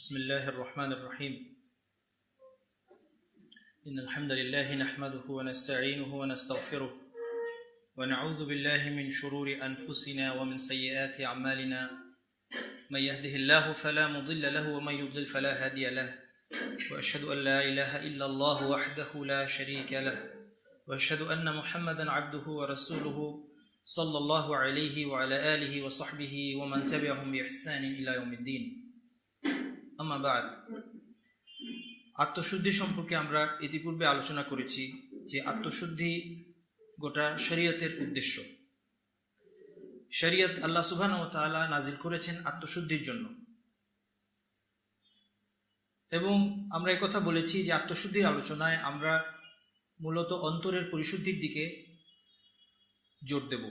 بسم الله الرحمن الرحيم إن الحمد لله نحمده ونستعينه ونستغفره ونعوذ بالله من شرور أنفسنا ومن سيئات أعمالنا من يهده الله فلا مضل له ومن يضلل فلا هادي له وأشهد أن لا إله إلا الله وحده لا شريك له وأشهد أن محمدا عبده ورسوله صلى الله عليه وعلى آله وصحبه ومن تبعهم بإحسان إلى يوم الدين আম্মা বাদ। আত্মশুদ্ধি সম্পর্কে আমরা ইতিপূর্বে আলোচনা করেছি যে আত্মশুদ্ধি গোটা শরীয়তের উদ্দেশ্য। শরীয়ত আল্লাহ সুবহানাহু ওয়া তাআলা নাজিল করেছেন আত্মশুদ্ধির জন্য, এবং আমরা এই কথা বলেছি যে আত্মশুদ্ধির আলোচনায় আমরা মূলত অন্তরের পরিশুদ্ধির দিকে জোর দেব।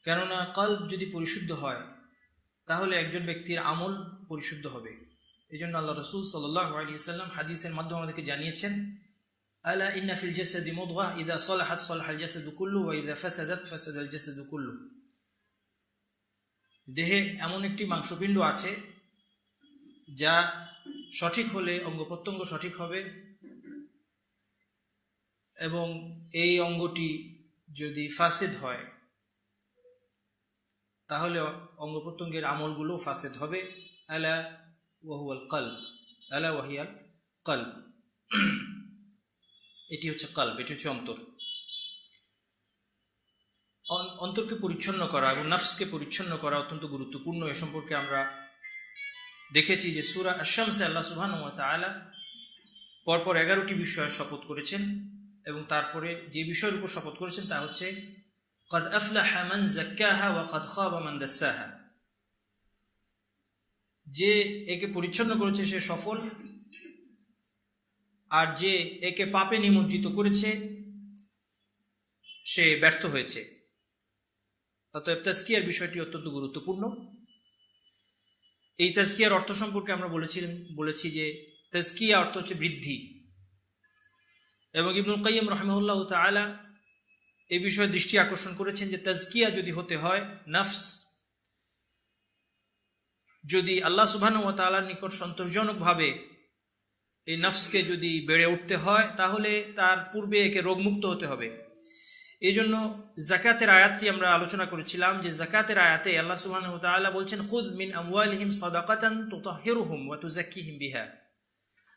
কেননা কলব যদি পরিশুদ্ধ হয় তাহলে একজন ব্যক্তির আমল পরিশুদ্ধ হবে। এই জন্য আল্লাহ রাসূল সাল্লাল্লাহু আলাইহি ওয়াসাল্লাম হাদিসের মাধ্যমে আমাদেরকে জানিয়েছেন, আলা ইন্না ফিল জাসাদি মুদগাহ ইযা সালাহাত সালাহাল জাসাদু কুল্লু ওয়া ইযা ফাসাদাত ফাসাদাল জাসাদু কুল্লু। দেহে এমন একটি মাংসপিণ্ড আছে যা সঠিক হলে অঙ্গ প্রত্যঙ্গ সঠিক হবে, এবং এই অঙ্গটি যদি ফাসিদ হয় তাহলে অঙ্গ প্রত্যঙ্গের আমলগুলো ফাসেদ হবে। আলা ওয়াহুয়াল কলব, আলা ওয়াহিয়াল কলব, এটি হচ্ছে কলব, এটি হচ্ছে অন্তর। অন্তরকে পরিচ্ছন্ন করা এবং নফসকে পরিচ্ছন্ন করা অত্যন্ত গুরুত্বপূর্ণ। এ সম্পর্কে আমরা দেখেছি যে সূরা আশ-শামসে আল্লাহ সুবহানাহু ওয়া তাআলা পরপর 11টি বিষয়ের শপথ করেছেন, এবং তারপরে যে বিষয়ের উপর শপথ করেছেন তা হচ্ছে قد أفلح من زكاها وقد خاب من دساها। যে একে পরিচ্ছন্ন করেছে সে সফল, আর যে একে পাপে নিমজ্জিত করেছে সে ব্যর্থ হয়েছে। অতএব তাজকিয়ার বিষয়টি অত্যন্ত গুরুত্বপূর্ণ। এই তাজকিয়ার অর্থ সম্পর্কে আমরা বলেছি যে তাজকিয়া অর্থ হচ্ছে বৃদ্ধি, এবং ইবনুল কাইয়্যিম রাহিমাহুল্লাহ তাআলা এই বিষয়ে দৃষ্টি আকর্ষণ করেছেন যে তাজকিয়া যদি হতে হয়, নফস যদি আল্লাহ সুবহানাহু ওয়া তাআলার নিকট সন্তোষজনকভাবে এই নফসকে যদি বেড়ে উঠতে হয় তাহলে তার পূর্বে একে রোগমুক্ত হতে হবে। এই জন্য যাকাতের আয়াতটি আমরা আলোচনা করেছিলাম যে যাকাতের আয়াতে আল্লাহ সুবহানাহু ওয়া তাআলা বলছেন, খুয মিন আমওয়ালিহিম সাদাকাতান তুতাহহিরুহুম ওয়া তুযাক্কিহিম বিহা।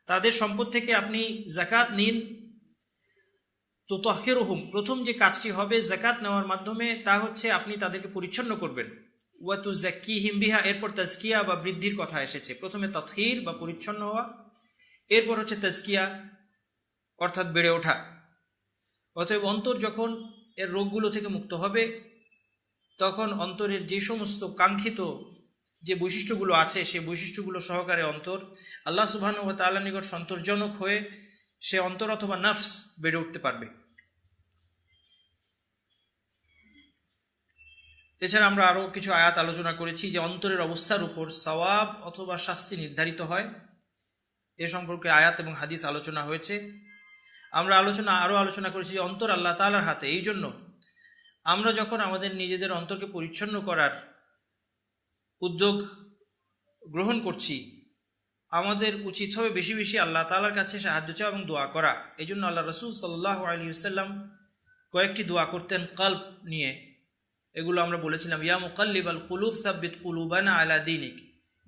তাদের সম্পদ থেকে আপনি যাকাত নিন। তুতাহহিরুহুম, প্রথম যে কাজটি হবে যাকাত নেওয়ার মাধ্যমে তা হচ্ছে আপনি তাদেরকে পরিচ্ছন্ন করবেন। ওয়া তুযাক্কিহিম বিহা, এরপর তাজকিয়া বা বৃদ্ধির কথা এসেছে। প্রথমে তাতহীর বা পরিচ্ছন্ন হওয়া, এরপর হচ্ছে তাজকিয়া অর্থাৎ বেড়ে ওঠা। অতএব অন্তর যখন এর রোগগুলো থেকে মুক্ত হবে তখন অন্তরের যে সমস্ত কাঙ্ক্ষিত যে বৈশিষ্ট্যগুলো আছে সেই বৈশিষ্ট্যগুলো সহকারে অন্তর আল্লাহ সুবহানাহু ওয়া তাআলার নিকট সন্তোষজনক হয়ে সে অন্তর অথবা নফস বেড়ে উঠতে পারবে। এছাড়া আমরা আরও কিছু আয়াত আলোচনা করেছি যে অন্তরের অবস্থার উপর সওয়াব অথবা শাস্তি নির্ধারিত হয়। এ সম্পর্কে আয়াত এবং হাদিস আলোচনা হয়েছে। আমরা আরও আলোচনা করেছি যে অন্তর আল্লাহ তাআলার হাতে। এই জন্য আমরা যখন আমাদের নিজেদের অন্তরকে পরিচ্ছন্ন করার উদ্যোগ গ্রহণ করছি আমাদের উচিত হবে বেশি বেশি আল্লাহ তাআলার কাছে সাহায্য চাওয়া এবং দোয়া করা। এই জন্য আল্লাহ রাসূল সাল্লাল্লাহু আলাইহি ওয়াসাল্লাম কয়েকটি দোয়া করতেন কলব নিয়ে। এগুলো আমরা বলেছিলাম, ইয়া মুকাল্লিবাল কুলুব সাব্বিত কুলুবানা আলা দীনিক,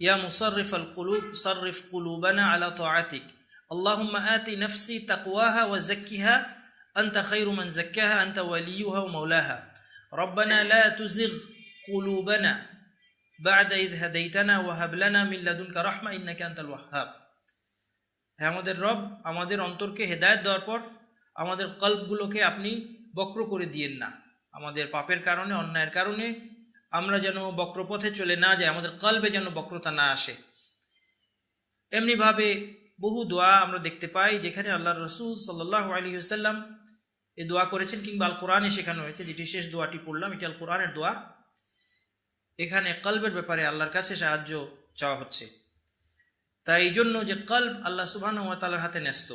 ইয়া মুসাররিফাল কুলুব সাররিফ কুলুবানা আলা তাআতিক, আল্লাহুম্মা আতি নাফসি তাকওয়াহা ওয়া যাক্কিহা আনতা খায়রু মান যাক্কাহা আনতা ওয়ালিয়ুহা ওয়া মাওলাহা, রব্বানা লা তুযিগ কুলুবানা বা'দা ইয হাদাইতানা ওয়া হাব লানা মিন লাদুনকা রাহমা ইন্নাকা আনতাল ওয়াহ্হাব। হে আমাদের রব, আমাদের অন্তরকে হেদায়েত দেওয়ার পর আমাদের কলবগুলোকে আপনি বক্র করে দিয়েন না। আমাদের পাপের কারণে, অন্যায়ের কারণে আমরা যেন বক্রপথে চলে না যাই, আমাদের কলবে যেন বক্রতা না আসে। এমনিভাবে বহু দোয়া আমরা দেখতে পাই যেখানে আল্লাহ রাসূল সাল্লাল্লাহু আলাইহি ওয়াসাল্লাম এই দোয়া করেছেন, কিংবা আল কোরআনে শেখানো হয়েছে। যেটি শেষ দোয়াটি পড়লাম এটি আল কোরআনের দোয়া। এখানে কলবের ব্যাপারে আল্লাহর কাছে সাহায্য চাওয়া হচ্ছে। তাই এই জন্য যে কলব আল্লাহ সুবহানাহু ওয়া তাআলার হাতে ন্যস্ত,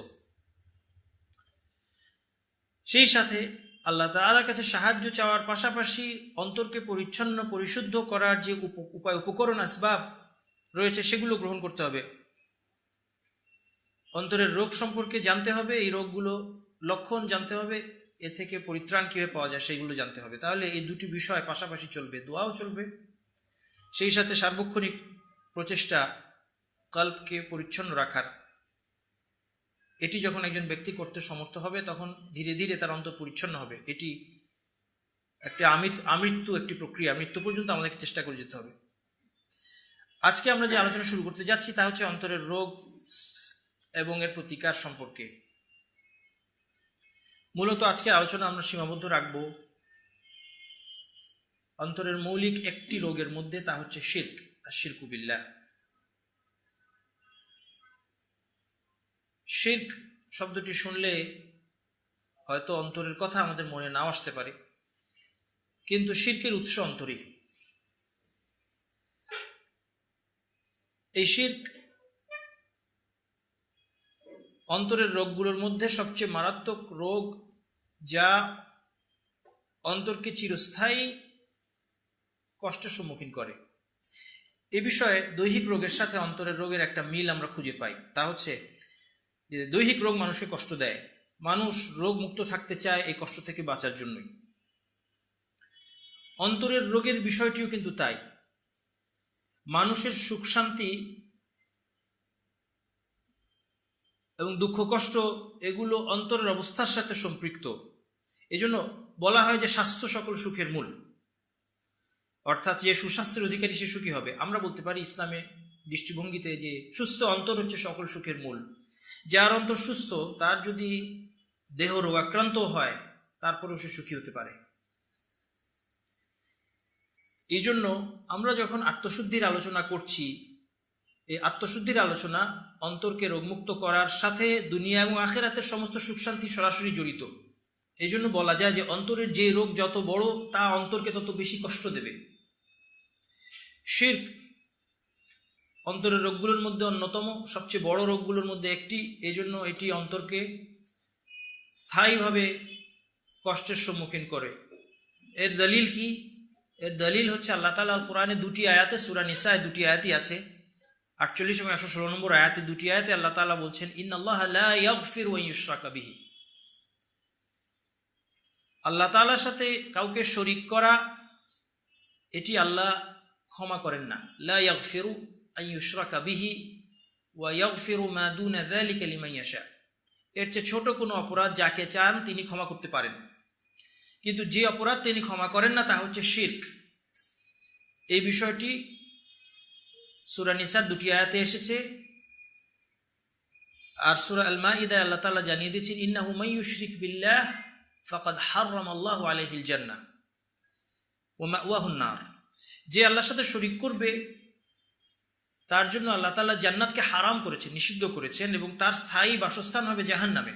সেই সাথে আল্লাহ তাআলার কাছে সাহায্য চাওয়ার পাশাপাশি অন্তরকে পরিচ্ছন্ন পরিশুদ্ধ করার যে উপায় উপকরণ আসবাব রয়েছে সেগুলো গ্রহণ করতে হবে। অন্তরের রোগ সম্পর্কে জানতে হবে, এই রোগগুলো লক্ষণ জানতে হবে, এ থেকে পরিত্রাণ কীভাবে পাওয়া যায় সেইগুলো জানতে হবে। তাহলে এই দুটি বিষয় পাশাপাশি চলবে, দোয়াও চলবে, সেই সাথে সার্বক্ষণিক প্রচেষ্টা কল্পকে পরিচ্ছন্ন রাখার। এটি যখন একজন ব্যক্তি করতে সমর্থ হবে তখন ধীরে ধীরে তার অন্তর পরিচ্ছন্ন হবে। এটি একটা আমৃত্যু একটি প্রক্রিয়া, মৃত্যু পর্যন্ত আমাদেরকে চেষ্টা করে যেতে হবে। আজকে আমরা যে আলোচনা শুরু করতে যাচ্ছি তা হচ্ছে অন্তরের রোগ এবং এর প্রতিকার সম্পর্কে। মূলত আজকের আলোচনা আমরা সীমাবদ্ধ রাখব অন্তরের মৌলিক একটি রোগের মধ্যে, তা হচ্ছে শিরক, আশ-শিরকু বিল্লাহ। শিরক শব্দটি শুনলে হয়তো অন্তরের কথা আমাদের মনে নাও আসতে পারে, কিন্তু শিরকের উৎস অন্তরই। এই শিরক অন্তরের রোগগুলোর মধ্যে সবচেয়ে মারাত্মক রোগ, যা অন্তরকে চিরস্থায়ী কষ্টের সম্মুখীন করে। এ বিষয়ে দৈহিক রোগের সাথে অন্তরের রোগের একটা মিল আমরা খুঁজে পাই। তা হচ্ছে যে দৈহিক রোগ মানুষকে কষ্ট দেয়, মানুষ রোগ মুক্ত থাকতে চায় এই কষ্ট থেকে বাঁচার জন্যই। অন্তরের রোগের বিষয়টিও কিন্তু তাই। মানুষের সুখ শান্তি এবং দুঃখ কষ্ট এগুলো অন্তরের অবস্থার সাথে সম্পৃক্ত। এজন্য বলা হয় যে স্বাস্থ্য সকল সুখের মূল, অর্থাৎ যে সুস্বাস্থ্যের অধিকারী সে সুখী হবে। আমরা বলতে পারি ইসলামে দৃষ্টিভঙ্গিতে যে সুস্থ অন্তর হচ্ছে সকল সুখের মূল। যার অন্তর সুস্থ, তার যদি দেহ রোগাক্রান্ত হয় তারপরেও সে সুখী হতে পারে। এই জন্য আমরা যখন আত্মশুদ্ধির আলোচনা করছি, এই আত্মশুদ্ধির আলোচনা অন্তরকে রোগমুক্ত করার সাথে দুনিয়া এবং আখিরাতের সমস্ত সুখ শান্তি সরাসরি জড়িত। এই জন্য বলা যায় যে অন্তরের যে রোগ যত বড়, তা অন্তরকে তত বেশি কষ্ট দেবে। শিরক অন্তরের রোগগুলোর মধ্যে অন্যতম, সবচেয়ে বড় রোগগুলোর মধ্যে একটি। এই জন্য এটি অন্তরকে স্থায়ীভাবে কষ্টের সম্মুখীন করে। এর দলিল কি? এর দলিল হচ্ছে আল্লাহ তাআলা আল কোরআনে দুটি আয়াতে, সূরা নিসায় দুটি আয়াতই আছে, 48 এবং 116 নম্বর আয়াতে দুটি আয়াতে আল্লাহ তাআলা বলছেন, ইন্নাল্লাহা লা ইয়াগফিরু আন ইউশরাকা বিহি। আল্লাহ তাআলার সাথে কাউকে শরীক করা, এটি আল্লাহ ক্ষমা করেন না। লা ইয়াগফিরু আন ইউশরাকা বিহি ওয়া ইয়াগফিরু মা দুনা যালিকা লিমান ইয়াশা। এর চেয়ে ছোট কোনো অপরাধ যাকে চান তিনি ক্ষমা করতে পারেন, কিন্তু যে অপরাধ তিনি ক্ষমা করেন না তা হচ্ছে শিরক। এই বিষয়টি সূরা নিসার দুটি আয়াতে এসেছে। আর সূরা আল মাইদায় আল্লাহ তাআলা জানিয়ে দিয়েছেন, ইন্নাহু মান ইউশরিক বিল্লাহ ফাকাদ হারামাল্লাহু আলাইহিল জান্নাহ ওয়া মাওয়াহুন নার। যে আল্লাহর সাথে শরীক করবে তার জন্য আল্লাহ তাআলা জান্নাতকে হারাম করেছেন, নিষিদ্ধ করেছেন, এবং তার স্থায়ী বাসস্থান হবে জাহান্নামে।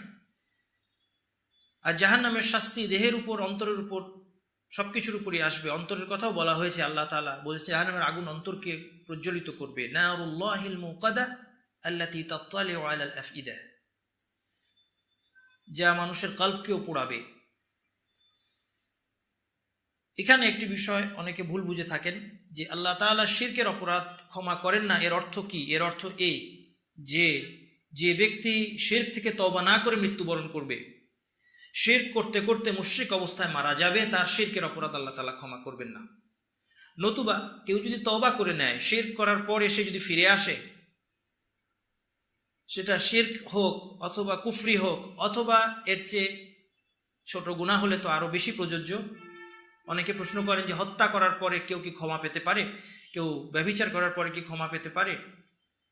আর জাহান্নামের শাস্তি দেহের উপর, অন্তরের উপর, সবকিছুর উপরই আসবে। অন্তরের কথাও বলা হয়েছে, আল্লাহ তাআলা বলেছে জাহান্নামের আগুন অন্তরকে প্রজ্বলিত করবে। নারুল্লাহিল মুকাদা আল্লাতী তাত্তালিউ আলাল আফইদা, যা মানুষের কল্পকেও পোড়াবে। এখানে একটি বিষয় অনেকে ভুল বুঝে থাকেন যে আল্লাহ তাআলা শিরকের অপরাধ ক্ষমা করেন না। এর অর্থ কি? এর অর্থ এই যে যে ব্যক্তি শিরক থেকে তওবা না করে মৃত্যুবরণ করবে, শিরক করতে করতে মুশরিক অবস্থায় মারা যাবে, তার শিরকের অপরাধ আল্লাহ তাআলা ক্ষমা করবেন না। নতুবা কেউ যদি তওবা করে নেয়, শিরক করার পরে সে যদি ফিরে আসে, সেটা শিরক হোক অথবা কুফরি হোক, অথবা এর চেয়ে ছোট গুনাহ হলে তো আরো বেশি প্রযোজ্য। অনেকে প্রশ্ন করেন যে হত্যা করার পরে কেউ কি ক্ষমা পেতে পারে? কেউ ব্যভিচার করার পরে কি ক্ষমা পেতে পারে?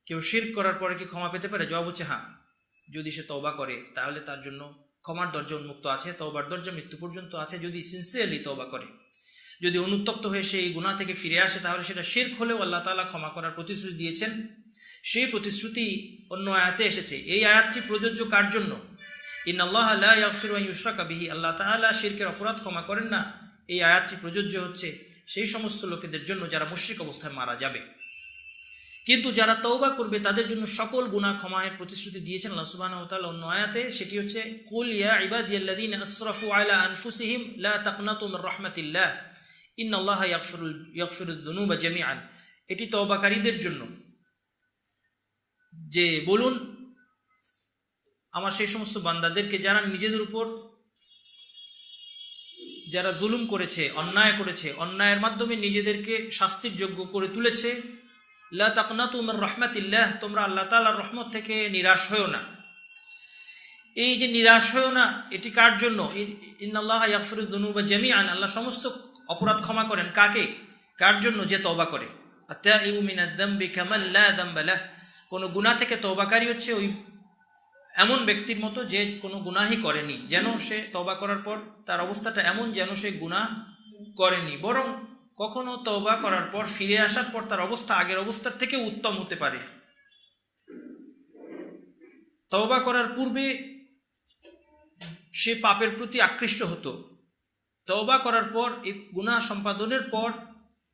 কেউ শিরক করার পরে কি ক্ষমা পেতে পারে? জবাব হচ্ছে হ্যাঁ, যদি সে তওবা করে তাহলে তার জন্য ক্ষমার দরজা উন্মুক্ত আছে, তওবার দরজা মৃত্যু পর্যন্ত আছে, যদি সিনসিয়ারলি তওবা করে। যদি অনুতপ্ত হয়ে সেই গুনাহ থেকে ফিরে আসে তাহলে সেটা শিরক হলেও আল্লাহ তাআলা ক্ষমা করার প্রতিশ্রুতি দিয়েছেন। সেই প্রতিশ্রুতি অন্য আয়াতে এসেছে। এই আয়াতটি প্রযোজ্য কার জন্য? ইন্নাল্লাহা লা ইয়াগফিরু আন ইউশরাকা বিহি, আল্লাহ তাআলা শিরকের অপরাধ ক্ষমা করেন না। এই আয়াতটি প্রযোজ্য হচ্ছে সেই সমস্ত লোকেদের জন্য যারা মুশরিক অবস্থায় মারা যাবে। কিন্তু যারা তওবা করবে তাদের জন্য সকল গুনাহ ক্ষমায়ের প্রতিশ্রুতি দিয়েছেন আল্লাহ সুবহানাহু ওয়া তাআলা অন্য আয়াতে। সেটি হচ্ছে, কুল ইয়া ইবাদিয়াল্লাযীনা আসরাফু আলা আনফুসিহিম লা তাকনাতু মির রাহমাতিল্লাহ ইন্নাল্লাহা ইয়াগফিরুয যুনুবা জামিআন। এটি তওবাকারীদের জন্য। যে বলুন আমার সেই সমস্ত বান্দাদেরকে যারা নিজেদের উপর যারা জুলুম করেছে, অন্যায় করেছে, অন্যায়ের মাধ্যমে নিজেদেরকে শাস্তির যোগ্য করে তুলেছে, লা তাকনাতু মির রাহমাতিল্লাহ, তোমরা আল্লাহ তাআলার রহমত থেকে নিরাশ হয়ো না। এই যে নিরাশ হয়ো না, এটি কার জন্য? ইন্নাল্লাহা ইয়াগফিরুয যুনুবা জামিআন, আল্লাহ সমস্ত অপরাধ ক্ষমা করেন। কাকে? কার জন্য? যে তওবা করে। আত-তাইবু মিনাদ যামবি কামান লা যামবা লাহ, কোন গুনাহ থেকে তওবাকারী হচ্ছে ওই এমন ব্যক্তির মতো যে কোনো গুনাহই করেনি, যেন সে তওবা করার পর তার অবস্থাটা এমন যেন সে গুনাহ করেনি, বরং কখনো তওবা করার পর ফিরে আসার পর তার অবস্থা আগের অবস্থার থেকে উত্তম হতে পারে। তওবা করার পূর্বে সে পাপের প্রতি আকৃষ্ট হতো, তওবা করার পর এই গুনাহ সম্পাদনের পর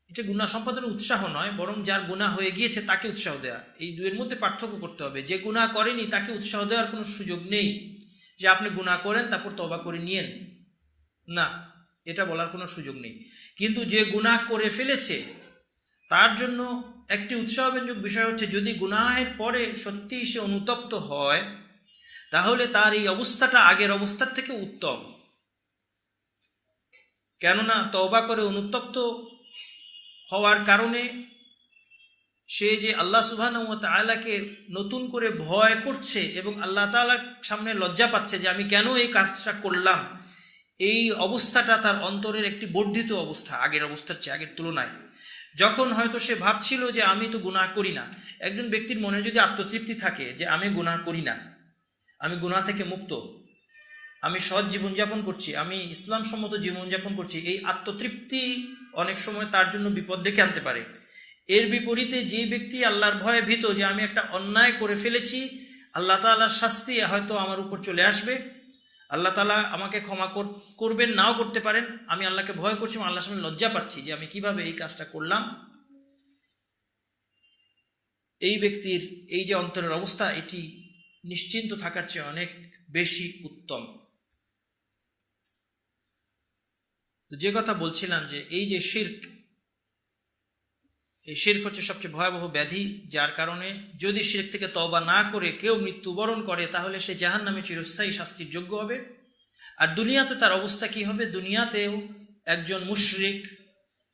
এটা গুনাহ সম্পাদনের উৎসাহ নয়, বরং যার গুনাহ হয়ে গিয়েছে তাকে উৎসাহ দেওয়া। এই দুয়ের মধ্যে পার্থক্য করতে হবে। যে গুনাহ করেনি তাকে উৎসাহ দেওয়ার কোনো সুযোগ নেই যে আপনি গুনাহ করেন তারপর তওবা করে নিয়েন, না, এটা বলার কোনো সুযোগ নেই। কিন্তু যে গুনাহ করে ফেলেছে তার জন্য একটি উৎসাহব্যঞ্জক বিষয় হচ্ছে যদি গুনাহের পরে সত্যি সে অনুতপ্ত হয় তাহলে তার এই অবস্থাটা আগের অবস্থার থেকে উত্তম। কেননা তওবা করে অনুতপ্ত হওয়ার কারণে সে যে আল্লাহ সুবহানাহু ওয়া তাআলাকে নতুন করে ভয় করছে এবং আল্লাহ তাআলার সামনে লজ্জা পাচ্ছে যে আমি কেন এই কাজটা করলাম, এই অবস্থাটা তার অন্তরের একটি বর্ধিত অবস্থা আগের অবস্থার চেয়ে, আগের তুলনায়। যখন হয়তো সে ভাবছিল যে আমি তো গুনাহ করি না, একজন ব্যক্তির মনে যদি আত্মতৃপ্তি থাকে যে আমি গুনাহ করি না, আমি গুনাহ থেকে মুক্ত, আমি সৎ জীবনযাপন করছি, আমি ইসলাম সম্মত জীবনযাপন করছি, এই আত্মতৃপ্তি অনেক সময় তার জন্য বিপদ ডেকে আনতে পারে। এর বিপরীতে যে ব্যক্তি আল্লাহর ভয়ে ভীত যে আমি একটা অন্যায় করে ফেলেছি, আল্লাহ তাআলার শাস্তি হয়তো আমার উপর চলে আসবে, আল্লাহ তাআলা আমাকে ক্ষমা করবেন, নাও করতে পারেন, আমি আল্লাহকে ভয় করছি, আল্লাহর সামনে লজ্জা পাচ্ছি যে আমি কিভাবে এই কাজটা করলাম, এই ব্যক্তির এই যে অন্তরের অবস্থা এটি নিশ্চিন্ত থাকার চেয়ে অনেক বেশি উত্তম। তো যে কথা বলছিলাম যে এই যে শিরক, এই শিরক হচ্ছে সবচেয়ে ভয়াবহ ব্যাধি, যার কারণে যদি শিরক থেকে তওবা না করে কেউ মৃত্যুবরণ করে তাহলে সে জাহান্নামে চিরস্থায়ী শাস্তির যোগ্য হবে। আর দুনিয়াতে তার অবস্থা কি হবে? দুনিয়াতেও একজন মুশরিক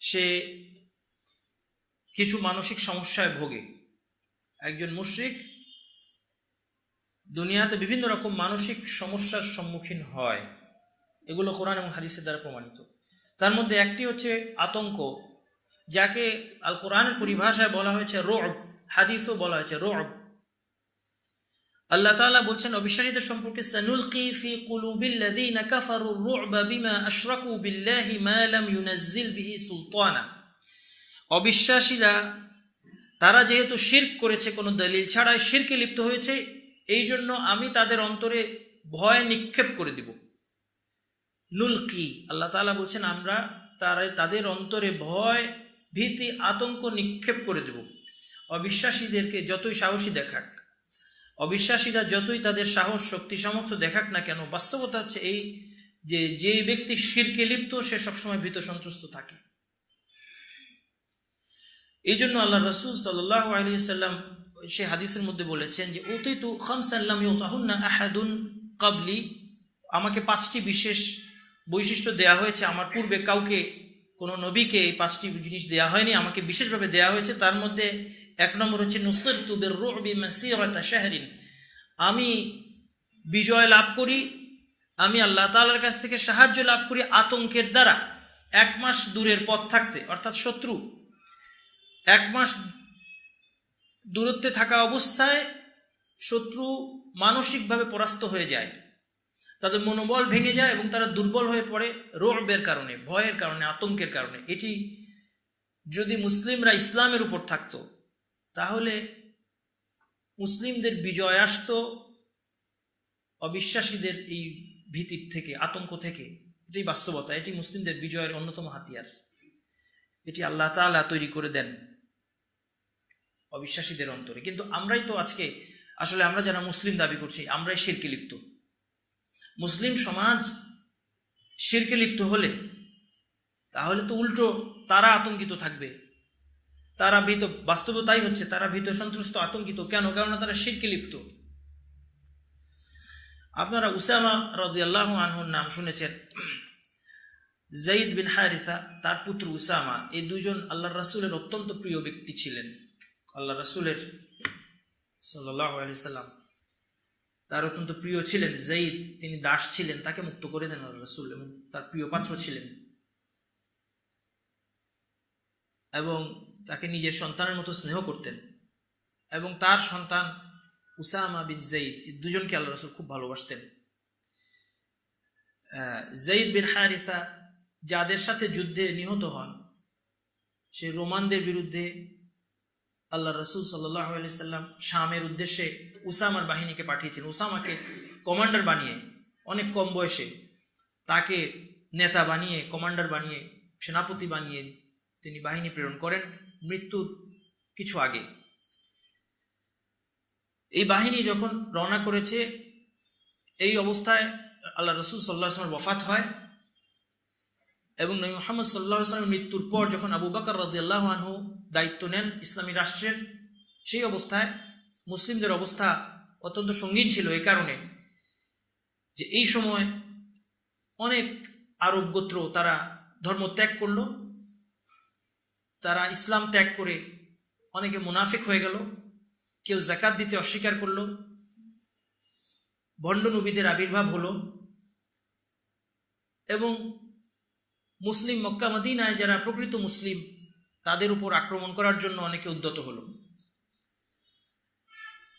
সে কিছু মানসিক সমস্যায় ভোগে। একজন মুশরিক দুনিয়াতে বিভিন্ন রকম মানসিক সমস্যার সম্মুখীন হয়, এগুলো কোরআন এবং হাদিসের দ্বারা প্রমাণিত। তার মধ্যে একটি হচ্ছে আতঙ্ক, যাকে আল কোরআনের পরিভাষায় বলা হয়েছে রু'ব, হাদিসও বলা হয়েছে রু'ব। আল্লাহ তাআলা বলছেন অবিশ্বাসীদের সম্পর্কে সানুলকি ফি কুলুবিল্লাযীনা কাফারুর রু'বা বিমা আশরাকু বিল্লাহি মা লাম ইউনাজ্জিল বিহি সুলতানা। অবিশ্বাসীরা তারা যেহেতু শিরক করেছে, কোনো দলিল ছাড়াই শিরকে লিপ্ত হয়েছে, এই জন্য আমি তাদের অন্তরে ভয় নিক্ষেপ করে দিব। নুলকি, আল্লাহ তাআলা বলছেন আমরা তাদের অন্তরে ভয়, ভীতি, আতঙ্ক নিক্ষেপ করে দেব। অবিশ্বাসীদেরকে যতই সাহসী দেখাক, অবিশ্বাসীরা যতই তাদের সাহস, শক্তি, সামর্থ্য দেখাক না কেন, বাস্তবতা হচ্ছে এই যে ব্যক্তি শিরকে লিপ্ত সে সবসময় ভীত সন্ত্রস্ত থাকে। এই জন্য আল্লাহ রাসূল সাল্লাল্লাহু আলাইহি ওয়াসাল্লাম সে হাদিসের মধ্যে বলেছেন যে উতিতু খামসান লাম ইউতাহুন্না আহাদুন ক্বাবলি, আমাকে 5টি বিশেষ বৈশিষ্ট্য দেয়া হয়েছে, আমার পূর্বে কাউকে, কোনো নবীকে এই 5টি জিনিস দেয়া হয়নি, আমাকে বিশেষভাবে দেয়া হয়েছে। তার মধ্যে 1 নম্বর হচ্ছে নুসিরতু বির-রু'বি মাসিরাতা শাহরিন, আমি বিজয় লাভ করি, আমি আল্লাহ তাআলার কাছ থেকে সাহায্য লাভ করি আতঙ্কের দ্বারা, 1 মাস দূরের পথ থাকতে, অর্থাৎ শত্রু 1 মাস দূরত্বে থাকা অবস্থায় শত্রু মানসিকভাবে পরাস্ত হয়ে যায়, তাদের মনোবল ভেঙে যায় এবং তারা দুর্বল হয়ে পড়ে রু'বের কারণে, ভয়ের কারণে, আতঙ্কের কারণে। এটি যদি মুসলিমরা ইসলামের উপর থাকতো তাহলে মুসলিমদের বিজয় আসতো অবিশ্বাসীদের এই ভীতির থেকে, আতঙ্ক থেকে। এটাই বাস্তবতা, এটি মুসলিমদের বিজয়ের অন্যতম হাতিয়ার। এটি আল্লাহ তাআলা তৈরি করে দেন অবিশ্বাসীদের অন্তরে। কিন্তু আমরাই তো আজকে আসলে আমরা যারা মুসলিম দাবি করছি আমরাই শিরকে লিপ্ত। মুসলিম সমাজ শিরকে লিপ্ত হলে তাহলে তো উল্টো তারা আতঙ্কিত থাকবে, তারা ভীত, বাস্তবে তাই হচ্ছে, তারা ভীত সন্ত্রস্ত আতঙ্কিত। কেন? কেননা তারা শিরকে লিপ্ত। আপনারা উসামা রাদিয়াল্লাহু আনহুর নাম শুনেছেন, যায়েদ বিন হারিসা, তার পুত্র উসামা, এই দুজন আল্লাহর রাসূলের অত্যন্ত প্রিয় ব্যক্তি ছিলেন। আল্লাহ রাসূলের সাল্লাল্লাহু আলাইহি সাল্লাম তার অত্যন্ত প্রিয় ছিলেন। যায়েদ, তিনি দাস ছিলেন, তাকে মুক্ত করে দেন আল্লাহ রাসূল, এবং তার প্রিয় পাত্র ছিলেন, এবং তাকে নিজের সন্তানের মতো স্নেহ করতেন। এবং তার সন্তান উসামা বিন যায়েদ, এই দুজনকে আল্লাহ রাসূল খুব ভালোবাসতেন। যায়েদ বিন হারিসা যাদের সাথে যুদ্ধে নিহত হন, সে রোমানদের বিরুদ্ধে আল্লাহ রাসূল সাল্লাল্লাহু আলাইহি সাল্লাম শামের উদ্দেশ্যে উসামার বাহিনীকে পাঠিয়েছেন। উসামাকে কমান্ডার বানিয়ে, অনেক কম বয়সে তাকে নেতা বানিয়ে, কমান্ডার বানিয়ে, সেনাপতি বানিয়ে তিনি বাহিনী প্রেরণ করেন মৃত্যুর কিছু আগে। এই বাহিনী যখন রওনা করেছে, এই অবস্থায় আল্লাহ রাসূল সাল্লাল্লাহু আলাইহি ওয়াসাল্লামের ওয়াফাত হয়, এবং নবী মুহাম্মদ সাল্লাল্লাহু আলাইহি ওয়াসাল্লামের মৃত্যুর পর যখন আবু বকর রাদিয়াল্লাহু আনহু দায়িত্ব নেন ইসলামী রাষ্ট্রের, সেই অবস্থায় মুসলিমদের অবস্থা অত্যন্ত সঙ্গীন ছিল, এই কারণে যে এই সময় অনেক আরব গোত্র তারা ধর্ম ত্যাগ করলো, তারা ইসলাম ত্যাগ করে অনেকে মুনাফিক হয়ে গেল, কেউ যাকাত দিতে অস্বীকার করলো, ভণ্ড নবীদের আবির্ভাব হলো, এবং মুসলিম মক্কা মদিনায় যারা প্রকৃত মুসলিম তাদের উপর আক্রমণ করার জন্য অনেকে উদ্যত হলো।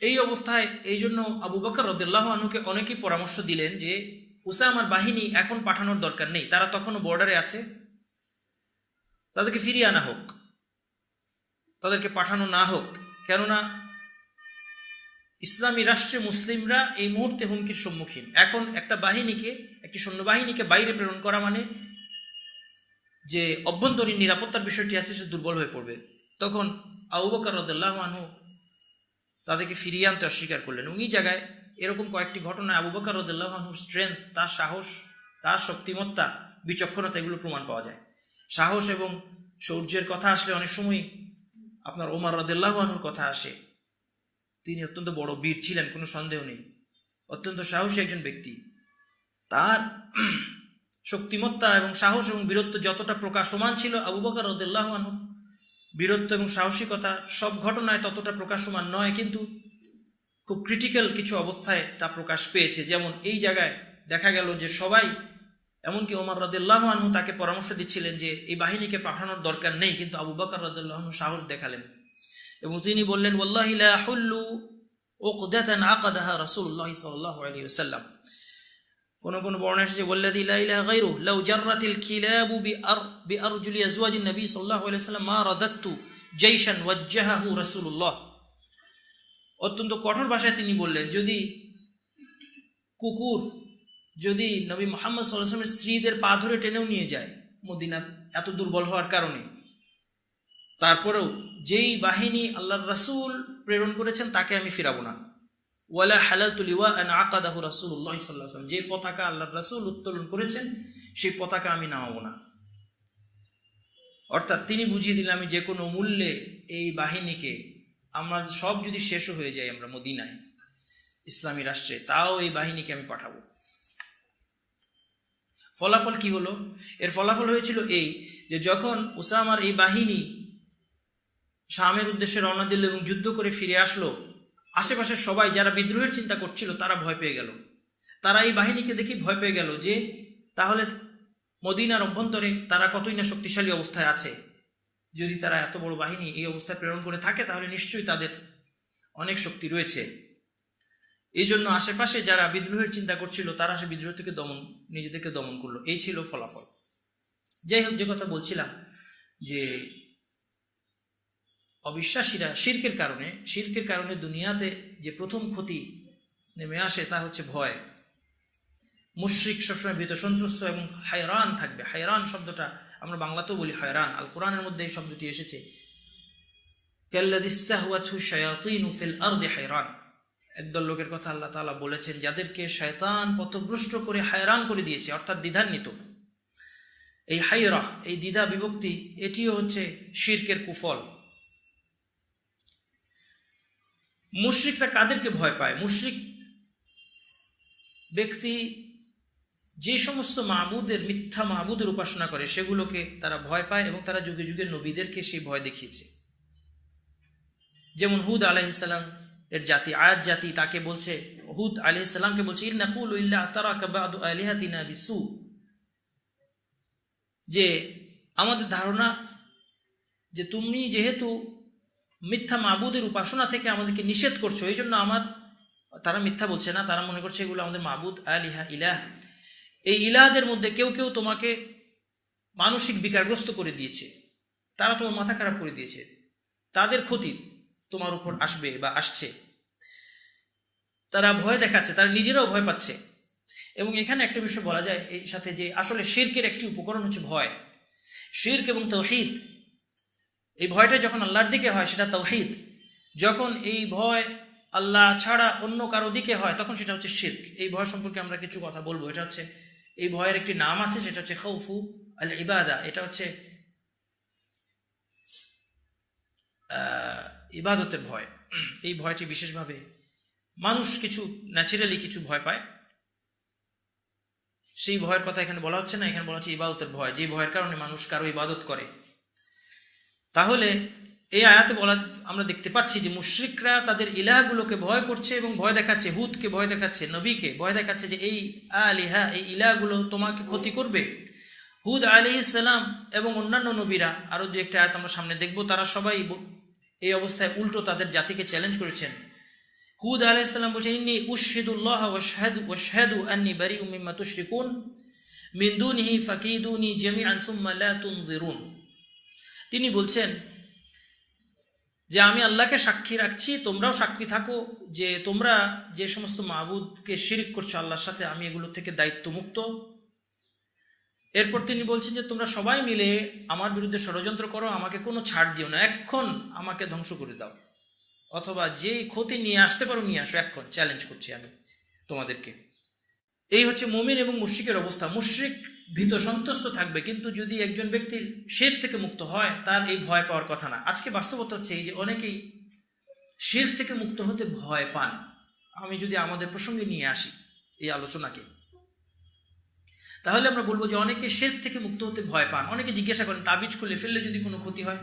এই অবস্থায় এই জন্য আবু বকর রাদিয়াল্লাহু আনহুকে অনেকেই পরামর্শ দিলেন যে উসামার বাহিনী এখন পাঠানোর দরকার নেই, তারা তখনও বর্ডারে আছে, তাদেরকে ফিরিয়ে আনা হোক, তাদেরকে পাঠানো না হোক। কেননা ইসলামী রাষ্ট্রে মুসলিমরা এই মুহূর্তে হুমকির সম্মুখীন। এখন একটা বাহিনীকে, একটি সৈন্যবাহিনীকে বাইরে প্রেরণ করা মানে যে অভ্যন্তরীণ নিরাপত্তার বিষয়টি আছে সে দুর্বল হয়ে পড়বে। তখন আবু বকর রাদিয়াল্লাহু আনহু তাদেরকে ফিরিয়ে আনতে অস্বীকার করলেন। এবং এই জায়গায় এরকম কয়েকটি ঘটনায় আবু বকর রাদিয়াল্লাহু আনহুর স্ট্রেংথ, তার সাহস, তার শক্তিমত্তা, বিচক্ষণতা, এগুলো প্রমাণ পাওয়া যায়। সাহস এবং শৌর্যের কথা আসলে অনেক সময় আপনার ওমর রাদিয়াল্লাহু আনহুর কথা আসে। তিনি অত্যন্ত বড় বীর ছিলেন, কোনো সন্দেহ নেই, অত্যন্ত সাহসী একজন ব্যক্তি। তার শক্তিমত্তা এবং সাহস এবং বীরত্ব যতটা প্রকাশমান ছিল, আবু বকর রাদিয়াল্লাহু আনহুর বীরত্ব এবং সাহসিকতা সব ঘটনায় ততটা প্রকাশমান নয়, কিন্তু খুব ক্রিটিক্যাল কিছু অবস্থায় তা প্রকাশ পেয়েছে। যেমন এই জায়গায় দেখা গেল যে সবাই, এমনকি ওমর রাদিয়াল্লাহু আনহু তাকে পরামর্শ দিচ্ছিলেন যে এই বাহিনীকে পাঠানোর দরকার নেই, কিন্তু আবু বকর রাদিয়াল্লাহু আনহু সাহস দেখালেন এবং তিনি বললেন, ওয়াল্লাহি লা হুল্লু উকদাতান আকাদাহা রাসূলুল্লাহ সাল্লাল্লাহু আলাইহি ওয়াসাল্লাম। কোন কোন বর্ণনা এসেছে, ওয়াল্লাযী লা ইলাহা গায়রুহু লাউ জাররাতিল কিলাবু বিআরজুলি আজওয়াজিন নবী সাল্লাল্লাহু আলাইহি ওয়াসাল্লাম মা রাদাতু জাইশান ওয়াজ্জাহাহু রাসূলুল্লাহ। অত্যন্ত কঠোর ভাষায় তিনি বললেন, যদি কুকুর যদি নবী মুহাম্মদ সাল্লাল্লাহু আলাইহি ওয়াসাল্লামের স্ত্রীদের পা ধরে টেনেও নিয়ে যায় মদিনা এত দুর্বল হওয়ার কারণে, তারপরেও যেই বাহিনী আল্লাহর রাসূল প্রেরণ করেছেন তাকে আমি ফিরাবো না। ওয়ালা হালালতু লিওয়াআন আকাদাহু রাসূলুল্লাহ সাল্লাল্লাহু আলাইহি ওয়াসাল্লাম, যে পতাকা আল্লাহর রাসূল উত্তোলন করেছেন সেই পতাকা আমি নামাবো না। অর্থাৎ তিনি বুঝিয়ে দিলেন, আমি যে কোনো মূল্যে এই বাহিনীকে, আমরা সব যদি শেষ হয়ে যায় আমরা মদিনায় ইসলামী রাষ্ট্রে, তাও এই বাহিনীকে আমি পাঠাবো। ফলাফল কি হলো? এর ফলাফল হয়েছিল এই যে যখন উসামার এই বাহিনী শামের উদ্দেশ্যে রওনা দিল এবং যুদ্ধ করে ফিরে আসলো, আশেপাশের সবাই যারা বিদ্রোহের চিন্তা করছিল তারা ভয় পেয়ে গেল। তারা এই বাহিনীকে দেখে ভয় পেয়ে গেল যে তাহলে মদিনার অভ্যন্তরে তারা কতই না শক্তিশালী অবস্থায় আছে। যদি তারা এত বড় বাহিনী এই অবস্থায় প্রেরণ করে থাকে তাহলে নিশ্চয়ই তাদের অনেক শক্তি রয়েছে। এই জন্য আশেপাশে যারা বিদ্রোহের চিন্তা করছিল তারা সে বিদ্রোহ থেকে নিজেদেরকে দমন করলো। এই ছিল ফলাফল। যাই হোক, যে কথা বলছিলাম যে অবিশ্বাসীরা শিরকের কারণে দুনিয়াতে যে প্রথম ক্ষতি নেমে আসে তা হচ্ছে ভয়। মুশরিক সবসময় ভীত সন্ত্রস্ত এবং হায়রান থাকবে। হায়রান শব্দটা আমরা বাংলাতেও বলি হায়রান, আল কোরআনের মধ্যে এই শব্দটি এসেছে, কাল্লাযী ইসতাহওয়াতহু শায়াতীনু ফিল আরদি হায়রান। একদল লোকের কথা আল্লাহ তাআলা বলেছেন যাদেরকে শয়তান পথভ্রষ্ট করে হায়রান করে দিয়েছে, অর্থাৎ দ্বিধান্বিত। এই হায়রা, এই দ্বিধা বিভক্তি, এটিও হচ্ছে শিরকের কুফল। মুশরিকরা কাদেরকে ভয় পায়? মুশরিক ব্যক্তি যে সমস্ত মাবুদের, মিথ্যা মাবুদের উপাসনা করে সেগুলোকে তারা ভয় পায় এবং তারা যুগে যুগে নবীদেরকে সেই ভয় দেখিয়েছে। যেমন হুদ আলাইহিসসালাম এর জাতি, আয়াত জাতি, তাকে বলছে, হুদ আলাইহিসসালামকে বলছে, ইন নাকুলু ইল্লা আতারাকা বাদু আলিহাতিনা বিসু, যে আমাদের ধারণা যে তুমি যেহেতু মিথ্যা মাবুদের উপাসনা থেকে আমাদেরকে নিষেধ করছো, এই জন্য তারা মিথ্যা বলছে না, তারা মনে করছে এগুলো আমাদের মাবুদ, আলিহা, ইলাহ। এই ইলাহদের মধ্যে কেউ কেউ তোমাকে মানসিক বিকারগ্রস্ত করে দিয়েছে, তারা তোমার মাথা খারাপ করে দিয়েছে, তাদের ক্ষতি তোমার উপর আসবে বা আসছে। তারা ভয় দেখাচ্ছে, তারা নিজেরাও ভয় পাচ্ছে। এবং এখানে একটা বিষয় বলা যায় এই সাথে, যে আসলে শিরকের একটি উপকরণ হচ্ছে ভয়। শিরক এবং তাওহীদ, এই ভয়টা যখন আল্লাহর দিকে হয় সেটা তাওহীদ, যখন এই ভয় আল্লাহ ছাড়া অন্য কারো দিকে হয় তখন সেটা হচ্ছে শিরক। এই ভয় সম্পর্কে আমরা কিছু কথা বলবো। এটা হচ্ছে, এই ভয়ের একটি নাম আছে, সেটা হচ্ছে খাউফু আল ইবাদা। এটা হচ্ছে ইবাদতের ভয়। এই ভয়টি বিশেষভাবে মানুষ কিছু ন্যাচারালি কিছু ভয় পায়, সেই ভয়ের কথা এখানে বলা হচ্ছে না, এখানে বলা হচ্ছে ইবাদতের ভয়, যে ভয়ের কারণে মানুষ কারো ইবাদত করে। তাহলে এই আয়াতে বলা আমরা দেখতে পাচ্ছি যে মুশরিকরা তাদের ইলাহগুলোকে ভয় করছে এবং ভয় দেখাচ্ছে, হুদকে ভয় দেখাচ্ছে, নবীকে ভয় দেখাচ্ছে যে এই আলিহা, এই ইলাহগুলো তোমাকে ক্ষতি করবে। হুদ আলাইহিস সালাম এবং অন্যান্য নবীরা, আরো দু একটা আয়াত আমরা সামনে দেখব, তারা সবাই এই অবস্থায় উল্টো তাদের জাতিকে চ্যালেঞ্জ করেছেন। হুদ আলাইহিস সালাম বলছেন, ইন্নী উশহিদুল্লাহ ওয়াশহাদু আন্নী বারিউম মিম্মা তুশরিকুন মিন দুনিহি ফাকিদুনি জামিআন সুম্মা লা তুনজিরুন। তিনি বলছেন যে আমি আল্লাহকে সাক্ষী রাখছি, তোমরাও সাক্ষী থাকো যে তোমরা যে সমস্ত মাবুদকে শিরক করছো আল্লাহর সাথে, আমি এগুলো থেকে দায়িত্বমুক্ত। এরপর তিনি বলছেন যে তোমরা সবাই মিলে আমার বিরুদ্ধে ষড়যন্ত্র করো, আমাকে কোনো ছাড় দিও না, এখন আমাকে ধ্বংস করে দাও, অথবা যেই ক্ষতি নিয়ে আসতে পারো নিয়ে আসো, এখন চ্যালেঞ্জ করছি আমি তোমাদেরকে। এই হচ্ছে মুমিন এবং মুশরিকের অবস্থা। মুশরিক ভীত সন্তুষ্ট থাকবে, কিন্তু যদি একজন ব্যক্তির শিরক থেকে মুক্ত হয় তার এই ভয় পাওয়ার কথা না। আজকে বাস্তবতা হচ্ছে এই যে অনেকেই শিরক থেকে মুক্ত হতে ভয় পান। আমি যদি আমাদের প্রসঙ্গে নিয়ে আসি এই আলোচনাকে, তাহলে আমরা বলবো যে অনেকে শিরক থেকে মুক্ত হতে ভয় পান। অনেকে জিজ্ঞাসা করেন, তাবিজ খুলে ফেললে যদি কোনো ক্ষতি হয়,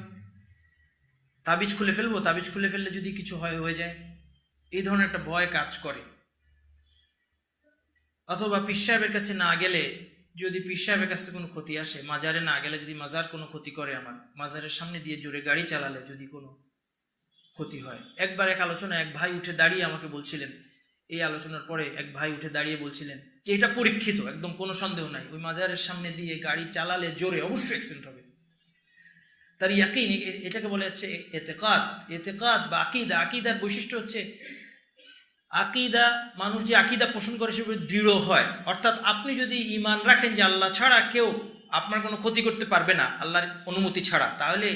তাবিজ খুলে ফেলবো, তাবিজ খুলে ফেললে যদি কিছু হয়ে যায়, এই ধরনের একটা ভয় কাজ করে। অথবা পীর সাহেবের কাছে না গেলে যদি পীর সাহেবের কাছে কোনো ক্ষতি আসে, মাজারে না গেলে যদি মাজার কোনো ক্ষতি করে, আমার মাজারের সামনে দিয়ে জোরে গাড়ি চালালে যদি কোনো ক্ষতি হয়। একবার এক আলোচনায় এক ভাই উঠে দাঁড়িয়ে আমাকে বলছিলেন, এই আলোচনার পরে এক ভাই উঠে দাঁড়িয়ে বলছিলেন যে এটা পরীক্ষিত, একদম কোনো সন্দেহ নাই, ওই মাজারের সামনে দিয়ে গাড়ি চালালে জোরে অবশ্যই অ্যাক্সিডেন্ট হবে। তার ইয়াকিন, এটাকে বলে হচ্ছে এতেকাদ। এতেকাদ বা আকিদা, আকিদার বৈশিষ্ট্য হচ্ছে আকিদা, মানুষ যে আকিদা পোষণ করে সেভাবে দৃঢ় হয়। অর্থাৎ আপনি যদি ঈমান রাখেন যে আল্লাহ ছাড়া কেউ আপনার কোনো ক্ষতি করতে পারবে না আল্লাহর অনুমতি ছাড়া, তাহলে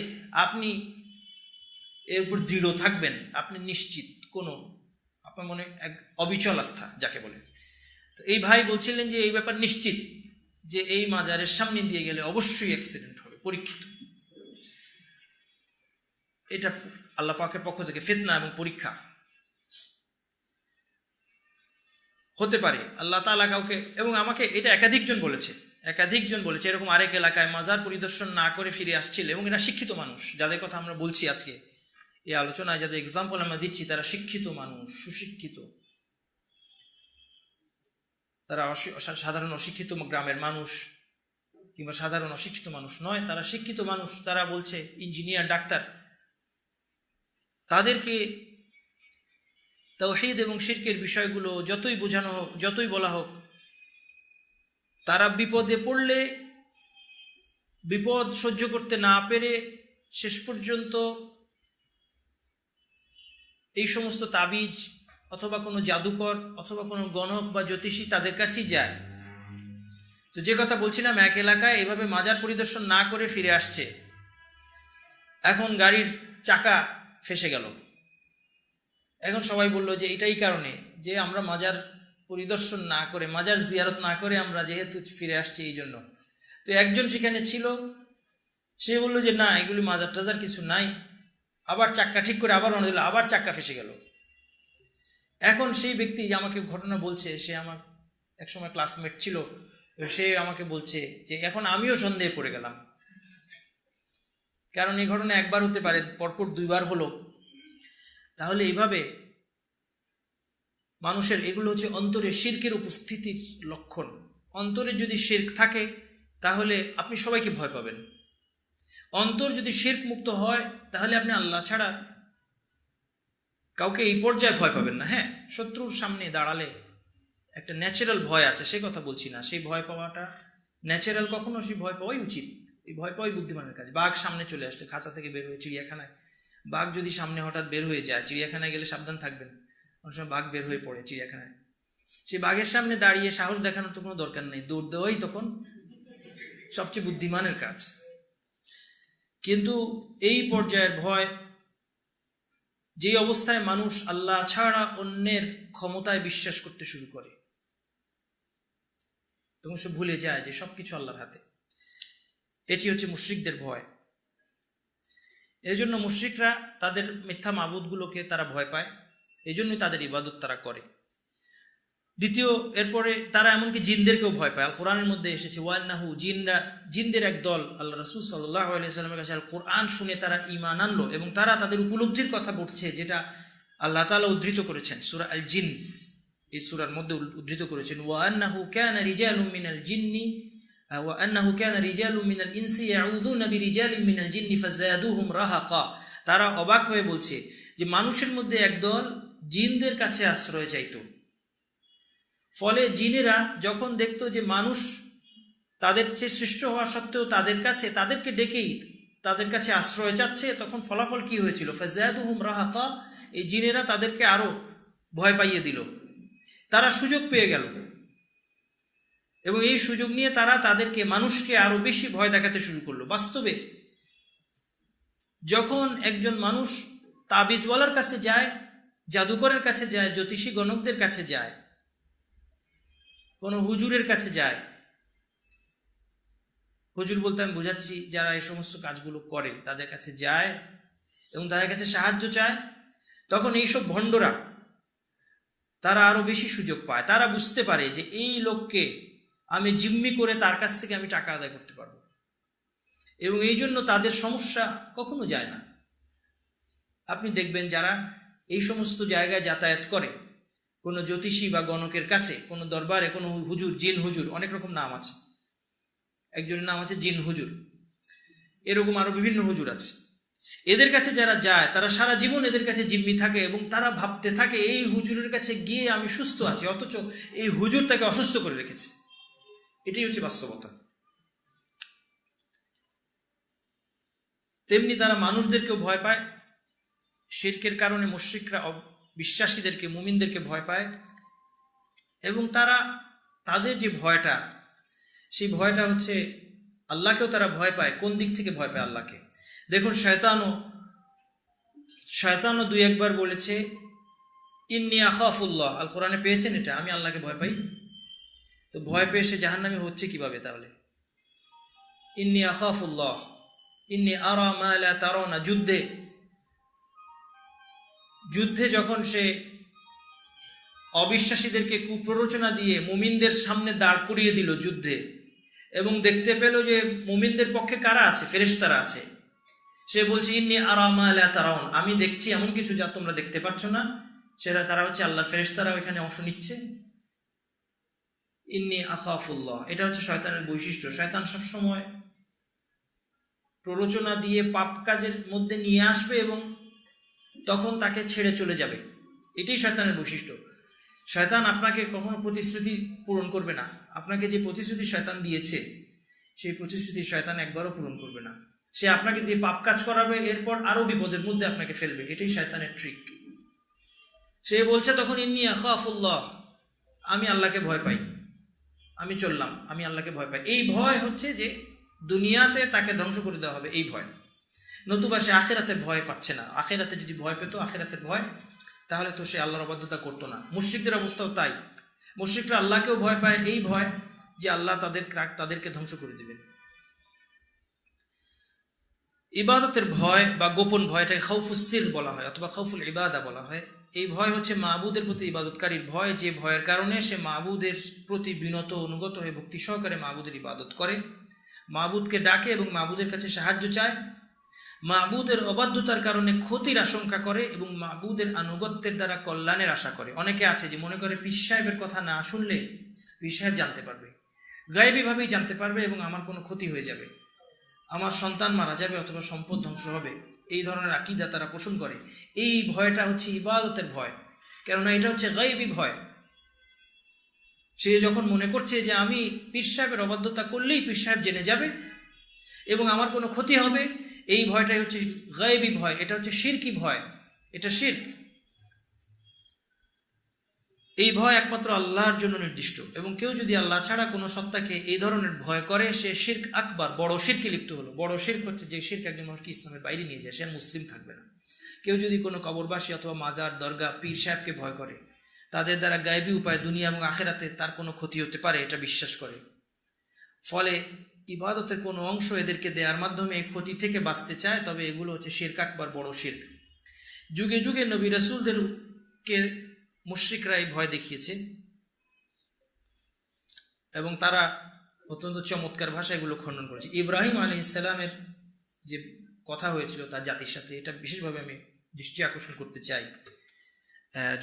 আপনি এর উপর দৃঢ় থাকবেন, আপনি নিশ্চিত, কোনো আপনার মনে এক অবিচল আস্থা যাকে বলে। তো এই ভাই বলছিলেন যে এই ব্যাপার নিশ্চিত যে এই মাজারের সামনে দিয়ে গেলে অবশ্যই অ্যাক্সিডেন্ট হবে, পরীক্ষিত। এটা আল্লাহ পাকের পক্ষ থেকে ফিতনা এবং পরীক্ষা হতে পারে। আল্লাহ তাআলা কাউকে, এবং আমাকে এটা একাধিকজন বলেছে এরকম আরেক এলাকায় মাজার পরিদর্শন না করে ফিরে আসছিল, এবং এরা শিক্ষিত মানুষ, যাদের কথা আমরা বলছি আজকে এই আলোচনায়, যাদের এক্সাম্পল আমরা দিচ্ছি, তারা শিক্ষিত মানুষ, সুশিক্ষিত, তারা সাধারণ অশিক্ষিত গ্রামের মানুষ কিংবা সাধারণ অশিক্ষিত মানুষ নয়, তারা শিক্ষিত মানুষ। তারা বলছে ইঞ্জিনিয়ার, ডাক্তার, তাদেরকে তাওহীদ এবং শিরকের বিষয়গুলো যতই বোঝানো হোক, যতই বলা হোক, তারা বিপদে পড়লে বিপদ সহ্য করতে না পেরে শেষ পর্যন্ত এই সমস্ত তাবিজ অথবা কোনো জাদুকর অথবা কোনো গণক বা জ্যোতিষী তাদের কাছেই যায়। তো যে কথা বলছিলাম, এক এলাকায় এভাবে মাজার পরিদর্শন না করে ফিরে আসছে, এখন গাড়ির চাকা ফেসে গেল। এখন সবাই বলল যে এটাই কারণে যে আমরা মাজার পরিদর্শন না করে, মাজার জিয়ারত না করে আমরা যেহেতু ফিরে আসছি এই জন্য। তো একজন সেখানে ছিল, সে বলল যে না, এগুলি মাজার টাজার কিছু নাই। আবার চাক্কা ঠিক করে আবার রওনা দিল, আবার চাক্কা ফেসে গেল। এখন সেই ব্যক্তি আমাকে ঘটনা বলছে, সে আমার একসময় ক্লাসমেট ছিল, সে আমাকে বলছে যে এখন আমিও সন্দেহে পড়ে গেলাম, কারণ এই ঘটনা একবার হতে পারে, পরপর 2বার হলো। তাহলে এইভাবে মানুষের এগুলো হচ্ছে অন্তরে শিরকের উপস্থিতির লক্ষণ। অন্তরে যদি শিরক থাকে তাহলে আপনি সবাইকে ভয় পাবেন। অন্তর যদি শিরক মুক্ত হয় তাহলে আপনি আল্লাহ ছাড়া কাউকে এই পর্যায়ে ভয় পাবেন না। হ্যাঁ, শত্রুর সামনে দাঁড়ালে একটা ন্যাচারাল ভয় আছে, সে কথা বলছি না, সেই ভয় পাওয়াটা ন্যাচারাল, কখনো সেই ভয় পাওয়াই উচিত, এই ভয় পাওয়াই বুদ্ধিমানের কাজ। বাঘ সামনে চলে আসলে, খাঁচা থেকে বের হয়ে চিড়িয়াখানায়, বাঘ যদি সামনে হঠাৎ বের হয়ে যায়, চিড়িয়াখানায় গেলে সাবধান থাকবেন, অনেক সময় বাঘ বের হয়ে পড়ে চিড়িয়াখানায়, সেই বাঘের সামনে দাঁড়িয়ে সাহস দেখানোর তো কোনো দরকার নেই, দৌড় দেওয়াই তখন সবচেয়ে বুদ্ধিমানের কাজ। কিন্তু এই পর্যায়ের ভয়, যেই অবস্থায় মানুষ আল্লাহ ছাড়া অন্যের ক্ষমতায় বিশ্বাস করতে শুরু করে এবং সে ভুলে যায় যে সবকিছু আল্লাহর হাতে, এটি হচ্ছে মুশরিকদের ভয়। এই জন্য মুশরিকরা তাদের মিথ্যা মাবুদগুলোকে তারা ভয় পায়, এই জন্যই তাদের ইবাদত তারা করে। দ্বিতীয়, এরপরে তারা এমনকি জিনদেরকেও ভয় পায়। আল কোরআনের মধ্যে এসেছে ওয়ান্নাহু, জিনদের এক দল আল্লাহ রাসূল সাল্লাল্লাহু আলাইহি সাল্লামের কাছে আল কোরআন শুনে তারা ঈমান আনলো এবং তারা তাদের উপলব্ধির কথা বলছে, যেটা আল্লাহ তাআলা উদ্ধৃত করেছেন সূরা আল জিন, এই সূরার মধ্যে উদ্ধৃত করেছেন ওয়ান্নাহু কানা রিজালুম মিনাল জিন্নি ওয়ান্নাহু কানা রিজালুম মিনাল ইনসি ইয়াউযুনা বিরিজালিন মিনাল জিন্নি ফাযাদুহুম রাহাকা। তারা অবাক হয়ে বলছে যে মানুষের মধ্যে একদল জিনদের কাছে আশ্রয় চাইতো, ফলে জিনেরা যখন দেখতো যে মানুষ তাদের চেয়ে সৃষ্ট হওয়া সত্ত্বেও তাদেরকে ডেকেই তাদের কাছে আশ্রয় চাচ্ছে, তখন ফলাফল কি হয়েছিল? ফাযাদুহুম রাহাকা, এই জিনেরা তাদেরকে আরো ভয় পাইয়ে দিল, তারা সুযোগ পেয়ে গেল এবং এই সুযোগ নিয়ে তারা মানুষকে আরো বেশি ভয় দেখাতে শুরু করলো। বাস্তবে যখন একজন মানুষ তাবিজওয়ালার কাছে যায়, জাদুকরের কাছে যায়, জ্যোতিষী গণকদের কাছে যায়, কোনো হুজুরের কাছে যায়, হুজুর বলতে আমি বোঝাচ্ছি যারা এই সমস্ত কাজগুলো করে, তাদের কাছে যায় এবং তাদের কাছে সাহায্য চায়, তখন এইসব ভণ্ডরা তারা আরো বেশি সুযোগ পায়। তারা বুঝতে পারে যে এই লোককে আমি জিম্মি করে তার কাছ থেকে আমি টাকা আদায় করতে পারবো, এবং এই জন্য তাদের সমস্যা কখনো যায় না। আপনি দেখবেন যারা এই সমস্ত জায়গায় যাতায়াত করে, কোনো জ্যোতিষী বা গণকের কাছে, কোনো দরবারে, কোনো হুজুর, জিন হুজুর, অনেক রকম নাম আছে, একজনের নাম আছে জিন হুজুর, এরকম আরো বিভিন্ন হুজুর আছে। এদের কাছে যারা যায় তারা সারা জীবন এদের কাছে জিম্মি থাকে এবং তারা ভাবতে থাকে এই হুজুরের কাছে গিয়ে আমি সুস্থ আছি, অথচ এই হুজুর তাকে অসুস্থ করে রেখেছে। এটাই হচ্ছে বাস্তবতা। তেমনি তারা মানুষদেরকেও ভয় পায়, শিরকের কারণে মুশরিকরা বিশ্বাসীদেরকে, মুমিনদেরকে ভয় পায়, এবং তাদের যে ভয়টা, সেই ভয়টা হচ্ছে আল্লাহকেও তারা ভয় পায়। কোন দিক থেকে ভয় পায় আল্লাহকে? দেখুন, শয়তানও 2-1 বার বলেছে ইন্নী আখাফুল্লাহ, আল কোরআনে পেয়েছেন এটা, আমি আল্লাহকে ভয় পাই। তো ভয় পেয়ে সে জাহান্নামী হচ্ছে কিভাবে তাহলে? ইন্নী আখাফুল্লাহ ইন্নী আরা মা লা তারাউনা, যুদ্ধে যখন সে অবিশ্বাসীদেরকে কুপ্ররোচনা দিয়ে মুমিনদের সামনে দাঁড় করিয়ে দিল যুদ্ধে, এবং দেখতে পেল যে মুমিনদের পক্ষে কারা আছে? ফেরেশতারা আছে। সে বলছে ইন্নী আরা মা লা তারাউন, আমি দেখছি এমন কিছু যা তোমরা দেখতে পাচ্ছ না। সেটা তারা হচ্ছে আল্লাহর ফেরেশতারা, এখানে অংশ নিচ্ছে। ইন্নী আখাফুল্লাহ, এটা হচ্ছে শয়তানের বৈশিষ্ট্য। শয়তান সবসময় প্ররোচনা দিয়ে পাপ কাজের মধ্যে নিয়ে আসবে এবং তখন তাকে ছেড়ে চলে যাবে। এটাই শয়তানের বৈশিষ্ট্য। শয়তান আপনাকে কখনো প্রতিশ্রুতি পূরণ করবে না। আপনাকে যে প্রতিশ্রুতি শয়তান দিয়েছে, সেই প্রতিশ্রুতি শয়তান একবারও পূরণ করবে না। সে আপনাকে দিয়ে পাপ কাজ করাবে, এরপর আরো বিপদের মধ্যে আপনাকে ফেলবে। এটাই শয়তানের ট্রিক। সে বলছে তখন ইন্নী আখাফুল্লাহ, আমি আল্লাহকে ভয় পাই, আমি চললাম, আমি আল্লাহকে ভয় পাই। এই ভয় হচ্ছে যে দুনিয়াতে তাকে ধ্বংস করে দেওয়া হবে, এই ভয়। নতুবা সে আখিরাতে ভয় পাচ্ছে না। আখিরাতে যদি ভয় পেত, আখিরাতের ভয়, তাহলে তো সে আল্লাহর অবাধ্যতা করতো না। মুশরিকদের অবস্থাও তাই। মুশরিকরা আল্লাহকেও ভয় পায়, এই ভয় যে আল্লাহ তাদেরকে ধ্বংস করে দিবেন। ইবাদতের ভয় বা গোপন ভয়টাকে খাউফুস সির বলা হয়, অথবা খাউফুল ইবাদা বলা হয়। এই ভয় হচ্ছে মাবুদের প্রতি ইবাদতকারীর ভয়, যে ভয়ের কারণে সে মাবুদের প্রতি বিনত অনুগত হয়ে ভক্তি সহকারে মাবুদের ইবাদত করে, মাবুদকে ডাকে এবং মাবুদের কাছে সাহায্য চায়, মাবুদের অবাধ্যতার কারণে ক্ষতির আশঙ্কা করে এবং মাবুদের আনুগত্যের দ্বারা কল্যাণের আশা করে। অনেকে আছে যে মনে করে পীর সাহেবের কথা না শুনলে পীর সাহেব জানতে পারবে, গায়েবীভাবেই জানতে পারবে এবং আমার কোনো ক্ষতি হয়ে যাবে, আমার সন্তান মারা যাবে অথবা সম্পদ ধ্বংস হবে, এই ধরনের আকীদা তারা পোষণ করে। এই ভয়টা হচ্ছে ইবাদতের ভয়, কেননা এটা হচ্ছে গায়েবী ভয়। সে যখন মনে করছে যে আমি পীর সাহেবের অবাধ্যতা করলেই পীর সাহেব জেনে যাবে এবং আমার কোনো ক্ষতি হবে, এই ভয়টাই হচ্ছে গায়েবী ভয়, এটা হচ্ছে শিরকি ভয়, এটা শিরক। এই ভয় একমাত্র আল্লাহর জন্য নির্দিষ্ট, এবং কেউ যদি আল্লাহ ছাড়া কোনো সত্তাকে এই ধরনের ভয় করে সে শিরক আকবার, বড় শিরকে লিপ্ত হলো। বড় শিরক হচ্ছে যে শিরক একজন মানুষকে ইসলামের বাইরে নিয়ে যায়, সে মুসলিম থাকবে না। কেউ যদি কোনো কবরবাসী অথবা মাজার, দরগা, পীর সাহেবকে ভয় করে, তাদের দ্বারা গায়েবী উপায় দুনিয়া এবং আখেরাতে তার কোনো ক্ষতি হতে পারে এটা বিশ্বাস করে, ফলে ইবাদতের কোনো অংশ এদেরকে দেওয়ার মাধ্যমে এই ক্ষতি থেকে বাঁচতে চায়, তবে এগুলো হচ্ছে শিরক আকবার, বড় শিরক। যুগে যুগে নবী রাসূলদেরকে মুশরিকরা এই ভয় দেখিয়েছে এবং তারা অত্যন্ত চমৎকার ভাষায় এগুলো খণ্ডন করেছে। ইব্রাহিম আলাইহিস সালামের যে কথা হয়েছিল তার জাতির সাথে, এটা বিশেষভাবে আমি দৃষ্টি আকর্ষণ করতে চাই।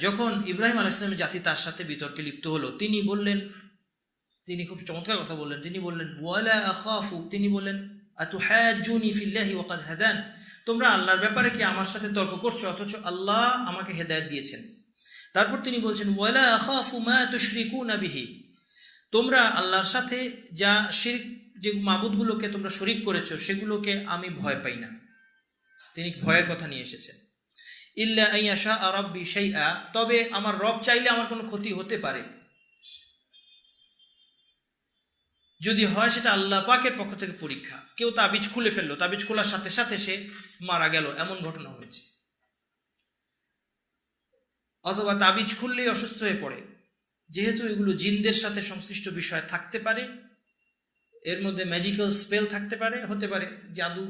যখন ইব্রাহিম আলাইহিস সালামের জাতি তার সাথে বিতর্কে লিপ্ত হলো, তিনি খুব চমৎকার কথা বললেন। তিনি বললেন ওয়ালা আখাফু, তিনি বললেন আতুহাজ্জুনি ফিল্লাহি ওয়াকাদ হাদান, তোমরা আল্লাহর ব্যাপারে কি আমার সাথে তর্ক করছো অথচ আল্লাহ আমাকে হেদায়েত দিয়েছেন। তারপর তিনি বলছেন ওয়ালা আখাফু মা তুশরিকুনা বিহি, তোমরা আল্লাহর সাথে যা শিরক, যে মাবুদগুলোকে তোমরা শরীক করেছো সেগুলোকে আমি ভয় পাই না। তিনি ভয়ের কথা নিয়ে এসেছেন। ইল্লা আইয়াশা রাব্বি শাইআ, তবে আমার রব চাইলে আমার কোনো ক্ষতি হতে পারে, যদি হয় সেটা আল্লাহ পাকের পক্ষ থেকে পরীক্ষা। কেউ তাবিজ খুলে ফেললো, তাবিজ খোলার সাথে সাথে সে মারা গেল, এমন ঘটনা হয়েছে। অথবা তাবিজ খুললেই অসুস্থ হয়ে পড়ে, যেহেতু এগুলো জিনদের সাথে সংশ্লিষ্ট বিষয় থাকতে পারে, এর মধ্যে ম্যাজিক্যাল স্পেল থাকতে পারে, হতে পারে জাদু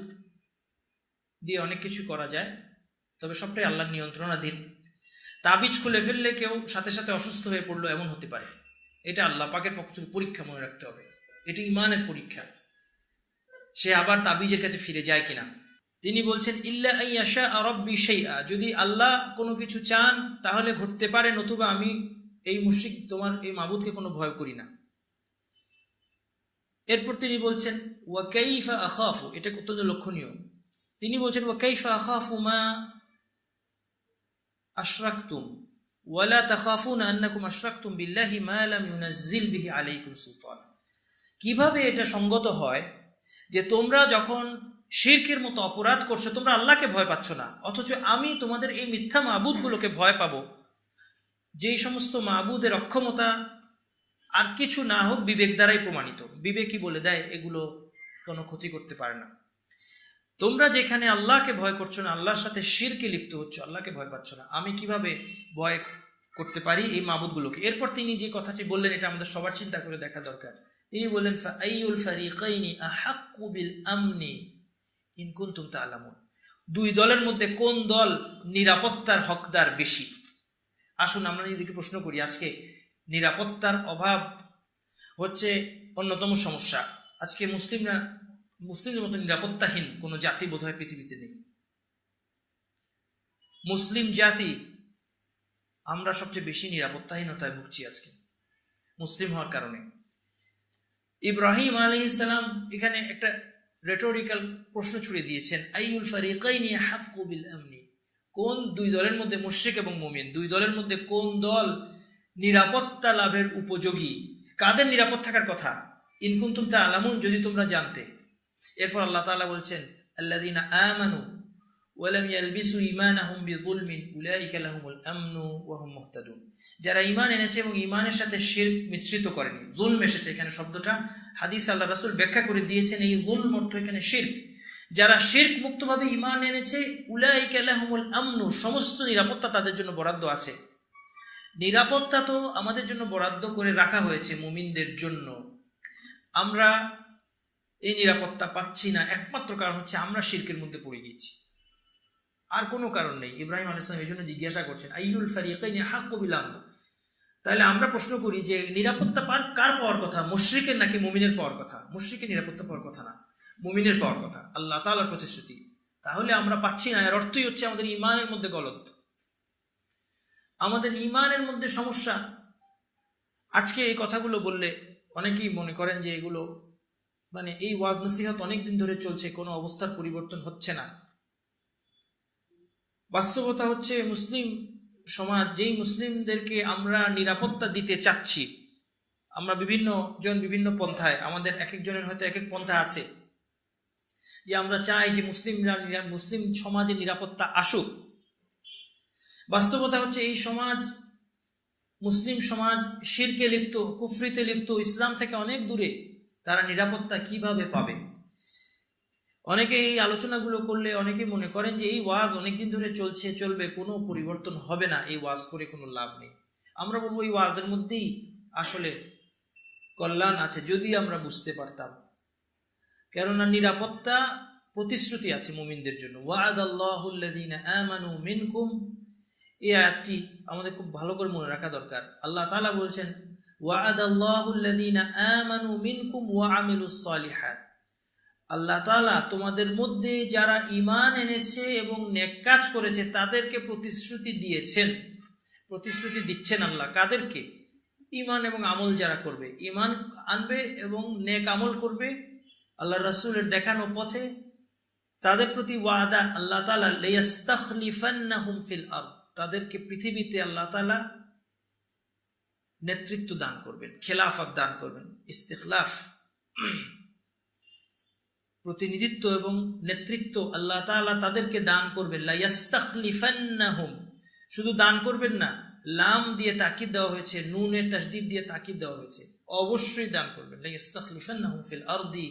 দিয়ে অনেক কিছু করা যায়, তবে সবটাই আল্লাহর নিয়ন্ত্রণাধীন। তাবিজ খুলে ফেললে কেউ সাথে সাথে অসুস্থ হয়ে পড়লো, এমন হতে পারে। এটা আল্লাহ পাকের পক্ষ থেকে পরীক্ষা, মনে রাখতে হবে, এটি ইমানের পরীক্ষা, সে আবার তাবিজের কাছে ফিরে যায় কিনা। তিনি বলছেন ইল্লা আইয়াশা রাব্বি শাইআ, যদি আল্লাহ কোনো কিছু চান তাহলে ঘটতে পারে, নতুবা আমি এই মুশরিক তোমার এই মাবুদকে কোনো ভয় করি না। এরপর তিনি বলছেন ওয়া কাইফা আখাফু, এটা অত্যন্ত লক্ষণীয়। তিনি বলছেন ওয়া কাইফা আখাফু মা আশরাকতুম ওয়ালা তাখাফুনা আন্নাকুম আশরাকতুম বিল্লাহি মা লাম ইউনাজ্জিল বিহি আলাইকুম সুলতানা, কিভাবে এটা সঙ্গত হয় যে তোমরা যখন শিরকের মতো অপরাধ করছো তোমরা আল্লাহকে ভয় পাচ্ছ না, অথচ আমি তোমাদের এই মিথ্যা মাবুদগুলোকে ভয় পাবো, যেই সমস্ত মাবুদের অক্ষমতা আর কিছু না হোক বিবেক দ্বারাই প্রমাণিত। বিবেকই বলে দেয় এগুলো কোনো ক্ষতি করতে পারে না। তোমরা যেখানে আল্লাহকে ভয় করছো না, আল্লাহর সাথে শিরকে লিপ্ত হচ্ছ, আল্লাহকে ভয় পাচ্ছ না, আমি কিভাবে ভয় করতে পারি এই মাবুদগুলোকে। এরপর তিনি যে কথাটি বললেন এটা আমাদের সবার চিন্তা করে দেখা দরকার। তিনি বললেন ফাআইয়ুল ফারিকাইনি আহাক্কু বিল আমনি ইন কুনতুম তা'লামুন, দুই দলের মধ্যে কোন দল নিরাপত্তার হকদার বেশি। আসুন আমরা নিজেদেরকে প্রশ্ন করি, আজকে নিরাপত্তার অভাব হচ্ছে অন্যতম সমস্যা। আজকে মুসলিমদের মতো নিরাপত্তাহীন কোনো জাতি বোধহয় পৃথিবীতে নেই। মুসলিম জাতি আমরা সবচেয়ে বেশি নিরাপত্তাহীনতায় ভুগছি আজকে মুসলিম হওয়ার কারণে। ইব্রাহিম আলাইহিস সালাম এখানে একটা রেটোরিক্যাল প্রশ্ন ছুড়ে দিয়েছেন, আইয়ুল ফারিকাইনি আহাক্কু বিল আমনি, কোন দুই দলের মধ্যে, মুশরিক এবং মুমিন, দুই দলের মধ্যে কোন দল নিরাপত্তা লাভের উপযোগী, কাদের নিরাপদ থাকার কথা, ইন কুনতুম তা'লামুন, যদি তোমরা জানতে। এরপর আল্লাহ তাআলা বলছেন আল্লাযীনা আমানু ওয়া লাম ইয়ালবিসু ঈমানাহুম বিযুলমিন উলাইকা লাহুমুল আমনু ওয়া হুম মুহতাদুন, যারা ঈমান এনেছে এবং ঈমানের সাথে শিরক মিশ্রিত করেনি। যুলম এসেছে এখানে শব্দটা, হাদিস আল্লাহ রাসূল ব্যাখ্যা করে দিয়েছেন এই যুলম অর্থ এখানে শিরক। যারা শিরক মুক্তভাবে ঈমান এনেছে উলাইকা লাহুমুল আমনু, সমস্ত নিরাপত্তা তাদের জন্য বরাদ্দ আছে। নিরাপত্তা তো আমাদের জন্য বরাদ্দ করে রাখা হয়েছে মুমিনদের জন্য, আমরা এই নিরাপত্তা পাচ্ছি না, একমাত্র কারণ হচ্ছে আমরা শিরকের মধ্যে পড়ে গিয়েছি। আর কোনো কারণ নেই। ইব্রাহিম আলাইহিস সালাম এই জন্য জিজ্ঞাসা করছেন আইয়ুল ফারিকাইনি হাক্কু বিল আমন। তাহলে আমরা প্রশ্ন করি যে নিরাপত্তা কার পাওয়ার কথা, মুশরিকের নাকি মুমিনের পাওয়ার কথা? মুশরিকের নিরাপত্তা পাওয়ার কথা না, মুমিনের পাওয়ার কথা, আল্লাহ তাআলার প্রতিশ্রুতি। তাহলে আমরা পাচ্ছি না, এর অর্থই হচ্ছে আমাদের ঈমানের মধ্যে গলত, আমাদের ঈমানের মধ্যে সমস্যা। আজকে এই কথাগুলো বললে অনেকেই মনে করেন যে এগুলো মানে এই ওয়াজ নসিহত অনেকদিন ধরে চলছে, কোনো অবস্থার পরিবর্তন হচ্ছে না। বাস্তবতা হচ্ছে মুসলিম সমাজ, যেই মুসলিমদেরকে আমরা নিরাপত্তা দিতে চাচ্ছি, আমরা বিভিন্ন জন বিভিন্ন পন্থায়, আমাদের এক একজনের হয়তো এক এক পন্থা আছে যে আমরা চাই যে মুসলিম সমাজে নিরাপত্তা আসুক। বাস্তবতা হচ্ছে এই সমাজ, মুসলিম সমাজ শিরকে লিপ্ত, কুফরিতে লিপ্ত, ইসলাম থেকে অনেক দূরে। তারা নিরাপত্তা কিভাবে পাবে? অনেকে এই আলোচনাগুলো করলে অনেকে মনে করেন যে এই ওয়াজ অনেকদিন ধরে চলছে, চলবে, কোনো পরিবর্তন হবে না, এই ওয়াজ করে কোনো লাভ নেই। আমরা বলবো এই ওয়াজের মধ্যেই আসলে কল্যাণ আছে, যদি আমরা বুঝতে পারতাম। কেননা নিরাপত্তা প্রতিশ্রুতি আছে মুমিনদের জন্য। ওয়াদাল্লাহুল্লাযীনা আমানু মিনকুম, এই আয়াতটি আমাদের খুব ভালো করে মনে রাখা দরকার। আল্লাহ তাআলা বলছেন ওয়াদাল্লাহুল্লাযীনা আমানু মিনকুম ওয়া আমিলুস সালিহাত, আল্লাহ তাআলা তোমাদের মধ্যে যারা ঈমান এনেছে এবং নেক কাজ করেছে তাদেরকে প্রতিশ্রুতি দিয়েছেন, প্রতিশ্রুতি দিচ্ছেন আল্লাহ। কাদেরকে? ঈমান এবং আমল যারা করবে, ঈমান আনবে এবং নেক আমল করবে আল্লাহ রাসূলের দেখানো পথে, তাদের প্রতি ওয়াদা আল্লাহ তাআলা লিয়াস্তাখলিফান্নাহুম ফিল আরদ, তাদেরকে পৃথিবীতে আল্লাহ তাআলা নেতৃত্ব দান করবেন, খেলাফত দান করবেন। ইস্তিখলাফ, প্রতিনিধিত্ব এবং নেতৃত্ব আল্লাহ তাআলা তাদেরকে দান করবেন। লা ইয়াস্তাখলিফান্নাহুম, শুধু দান করবেন না, লাম দিয়ে তাকিদ দেওয়া হয়েছে, নুনের তাসদীদ দিয়ে তাকিদ দেওয়া হয়েছে, অবশ্যই দান করবেন। লা ইয়াস্তাখলিফান্নাহুম ফিল আরদি,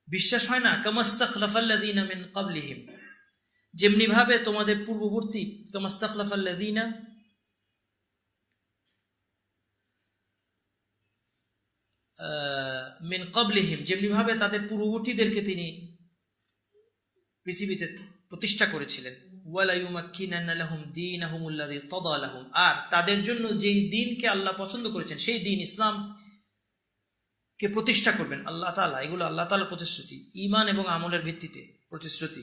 বিশ্বাস হয় না? কামাস্তাখলাফাল্লাযীনা মিন ক্বাবলিহিম, যেমনি ভাবে তোমাদের পূর্ববর্তী, কামাস্তাখলাফাল্লাযীনা মিন ক্বাবলিহিম, যেমনি ভাবে তাদের পূর্ববর্তীদেরকে তিনি পৃথিবীতে প্রতিষ্ঠা করেছিলেন। ওয়ালা ইউমাক্কিনান্না লাহুম দীনাহুমুল্লাযী তাদা লাহুম, আর তাদের জন্য যেই দ্বীনকে আল্লাহ পছন্দ করেছেন সেই দ্বীন ইসলামকে প্রতিষ্ঠা করবেন আল্লাহ তাআলা। এগুলো আল্লাহ তাআলার প্রতিশ্রুতি, ঈমান এবং আমলের ভিত্তিতে প্রতিশ্রুতি।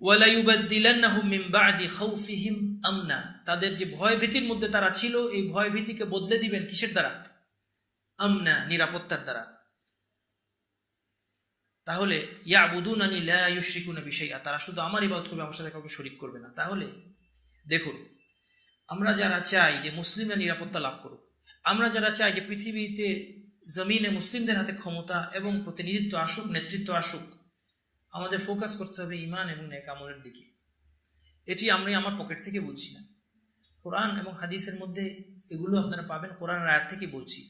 ওয়ালা ইউবাদদিলান্নাহুম মিন বা'দি খাউফিহিম আমনা, তাদের যে ভয় ভীতির মধ্যে তারা ছিল, এই ভয় ভীতিকে বদলে দিবেন কিসের দ্বারা? আমনা, নিরাপত্তার দ্বারা। তাহলে ইয়াবুদুনানি লা ইউশরিকুনা বিশাইআ, তারা শুধু আমার ইবাদত করবে, আমার সাথে কাউকে শরীক করবে না। তাহলে দেখুন, আমরা যারা চাই যে মুসলিমরা নিরাপত্তা লাভ করুক, আমরা যারা চাই যে পৃথিবীতে জমিনে মুসলিমদের হাতে ক্ষমতা এবং প্রতিনিধিত্ব আসুক, নেতৃত্ব আসুক, আমাদের ফোকাস করতে হবে ঈমান এবং নেক আমলের দিকে। এটি আমি আমার পকেট থেকে বলছি না, কোরআন এবং হাদিসের মধ্যে এগুলো আপনারা পাবেন। কোরআনের আয়াত থেকে বলছি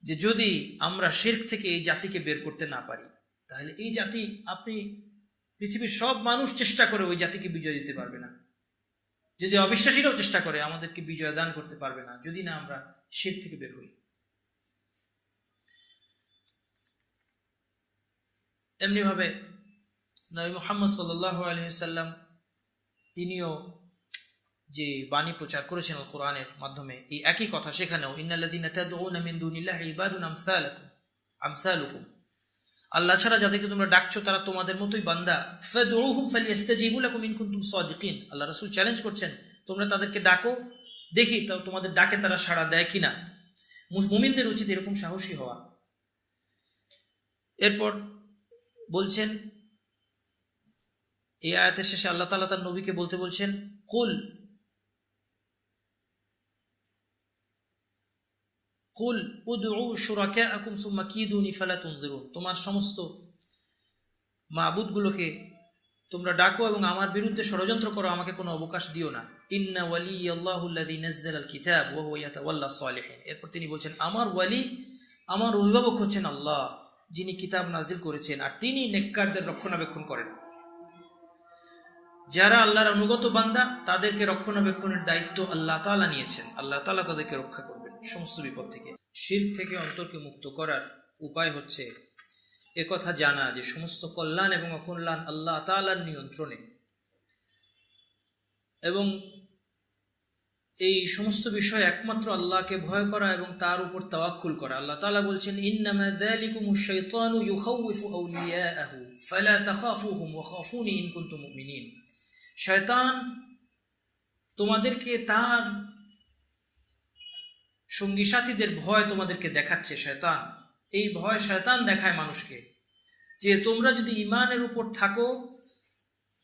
যে যদি আমরা শিরক থেকে এই জাতিকে বের করতে না পারি, তাহলে এই জাতি, আপনি পৃথিবীর সব মানুষ চেষ্টা করে ওই জাতিকে বিজয় দিতে পারবে না। যদি অবিশ্বাসীরাও চেষ্টা করে, আমাদেরকে বিজয় দান করতে পারবে না, যদি না আমরা শিরক থেকে বের হই। এমনি ভাবে নবী মুহাম্মদ সাল্লাল্লাহু আলাইহি ওয়াসাল্লাম তিনিও যে বাণী প্রচার করেছেন আল কোরআনের মাধ্যমে, এই একই কথা সেখানেও, ইন্নাল্লাযীনা তাদউনা মিন দুনিল্লাহি ইবাদুন আমসালুকুম, আল্লাহ ছাড়া যাদেরকে তোমরা ডাকছো তারা তোমাদের মতোই বান্দা। ফাদউহুম ফালিয়াস্তাজিবু লাকুম ইন কুনতুম সাদিকিন, আল্লাহ রাসূল চ্যালেঞ্জ করছেন, তোমরা তাদেরকে ডাকো, দেখি তোমাদের ডাকে তারা সাড়া দেয় কিনা। মুমিনদের উচিত এরকম সাহসী হওয়া। এরপর বলছেন এই আয়াতের শেষে আল্লাহ তাআলা তার নবীকে বলতে বলছেন, কুল উদউ শুরাকাআকুম সুম্মা কিদুনি ফালা তুনজিরুন, তোমার সমস্ত মাবুদগুলোকে তোমরা ডাকো এবং আমার বিরুদ্ধে ষড়যন্ত্র করো, আমাকে কোনো অবকাশ দিও না। ইন্না ওয়ালিয়াল্লাহুল্লাযী নাযালাল কিতাব ওয়া হুয়া ইয়াতাওয়াল্লাস সালিহিন, এরপর তিনি বলছেন আমার ওয়ালি, আমার অভিভাবক হচ্ছেন আল্লাহ, যিনি কিতাব নাজিল করেছেন, আর তিনি নেককারদের রক্ষণাবেক্ষণ করেন। যারা আল্লাহর অনুগত বান্দা তাদেরকে রক্ষণাবেক্ষণের দায়িত্ব আল্লাহ তাআলা নিয়েছেন। আল্লাহ তাআলা তাদেরকে রক্ষা করবেন সমস্ত বিপদ থেকে। শিরক থেকে অন্তরকে মুক্ত করার উপায় হচ্ছে একথা জানা যে সমস্ত কল্যাণ এবং অকল্যাণ আল্লাহ তাআলার নিয়ন্ত্রণে, এবং এই সমস্ত বিষয় একমাত্র আল্লাহকে ভয় করা এবং তার উপর তাওয়াক্কুল করা। আল্লাহ তাআলা বলছেন, ইন্নামা যালিকুমুশ শাইতানু ইউখাউইফু আউলিয়াআহু ফালা তাখাফুহুম ওয়া খাফুনি ইন কুনতুম মুমিনিন। শয়তান তোমাদেরকে তার সঙ্গী সাথীদের ভয় তোমাদেরকে দেখাচ্ছে। শয়তান, এই ভয় শয়তান দেখায় মানুষকে যে তোমরা যদি ঈমানের উপর থাকো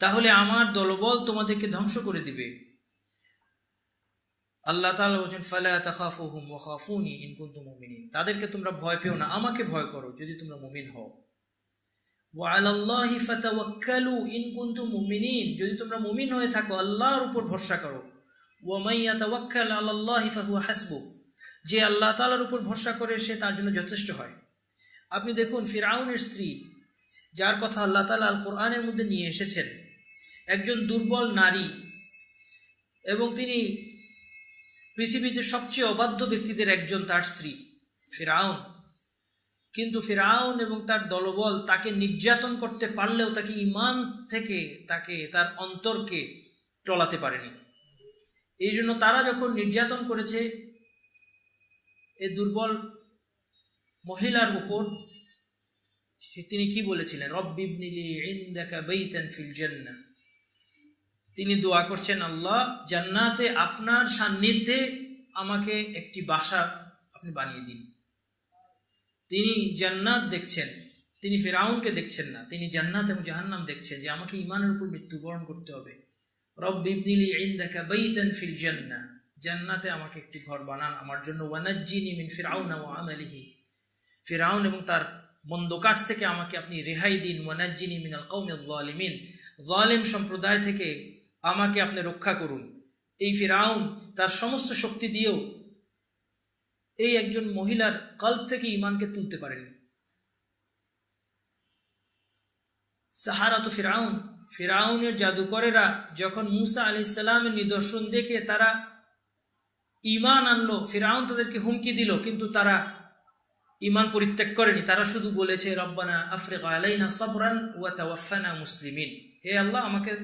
তাহলে আমার দলবল তোমাদেরকে ধ্বংস করে দিবে। আল্লাহ তাআলা বলেন, ফালা তাখাফুহুম ওয়া খাফুনি ইন কুনতুম মুমিনিন, তাদেরকে তোমরা ভয় পেও না, আমাকে ভয় করো যদি তোমরা মুমিন হও। ওয়া আলাল্লাহি ফাতাওয়াক্কালু ইন কুনতুম মুমিনিন, যদি তোমরা মুমিন হয়ে থাকো আল্লাহর উপর ভরসা করো। ওয়া মান ইয়াতাওয়াক্কাল আলাল্লাহি ফাহুয়া হাসবুহ, যে আল্লাহ তাআলার উপর ভরসা করে সে তার জন্য যথেষ্ট হয়। আপনি দেখুন ফিরআউনের স্ত্রী, যার কথা আল্লাহ তাআলা আল কোরআনের মধ্যে নিয়ে এসেছেন, একজন দুর্বল নারী এবং তিনি পৃথিবীতে সবচেয়ে অবাধ্য ব্যক্তিদের একজন, তার স্ত্রী ফিরআউন। কিন্তু ফিরআউন এবং তার দলবল তাকে নির্যাতন করতে পারলেও তাকে ঈমান থেকে তার অন্তরকে টলাতে পারেনি। এই জন্য তারা যখন নির্যাতন করেছে এই দুর্বল মহিলার উপর, তিনি কি বলেছিলেন, রব্বি ইবনিলি ইনদাকা বাইতান ফিল জান্নাহ, তিনি দোয়া করছেন, আল্লাহ জান্নাতে আপনার সান্নিধ্যে আমাকে একটি বাসা আপনি বানিয়ে দিন। তিনি জান্নাত দেখছেন, তিনি ফিরআউনকে দেখছেন না, তিনি জান্নাত এবং জাহান্নাম দেখছেন যে আমাকে ঈমানের উপর মৃত্যুবরণ করতে হবে। রব্বি ইবনিলি ইনদাকা বাইতান ফিল জান্নাহ, জান্নাতে আমাকে একটি ঘর বানান আমার জন্য। ওয়ানাজ্জিনি মিন ফিরআউনা ওয়া আমালিহি, ফিরআউন এবং তার মন্দ কাজ থেকে আমাকে আপনি রেহাই দিন। ওয়ানাজ্জিনি মিনাল কওমিজ যালিমিন, যালিম সম্প্রদায় থেকে আমাকে আপনি রক্ষা করুন। এই ফিরআউন তার সমস্ত শক্তি দিয়েও এই একজন মহিলার কল্ব থেকে ঈমানকে তুলতে পারেনি। সাহারাতু ফিরআউন, ফিরআউনের জাদুকরেরা যখন মূসা আলাইহিস সালামের নিদর্শন দেখে তারা ঈমান আনলো, ফিরআউন তাদেরকে হুমকি দিল, কিন্তু তারা ঈমান পরিত্যাগ করেনি। তারা শুধু বলেছে, রব্বানা আফরিগ আলাইনা সাবরান ওয়া তাওয়াফানা মুসলিমিন, হে আল্লাহ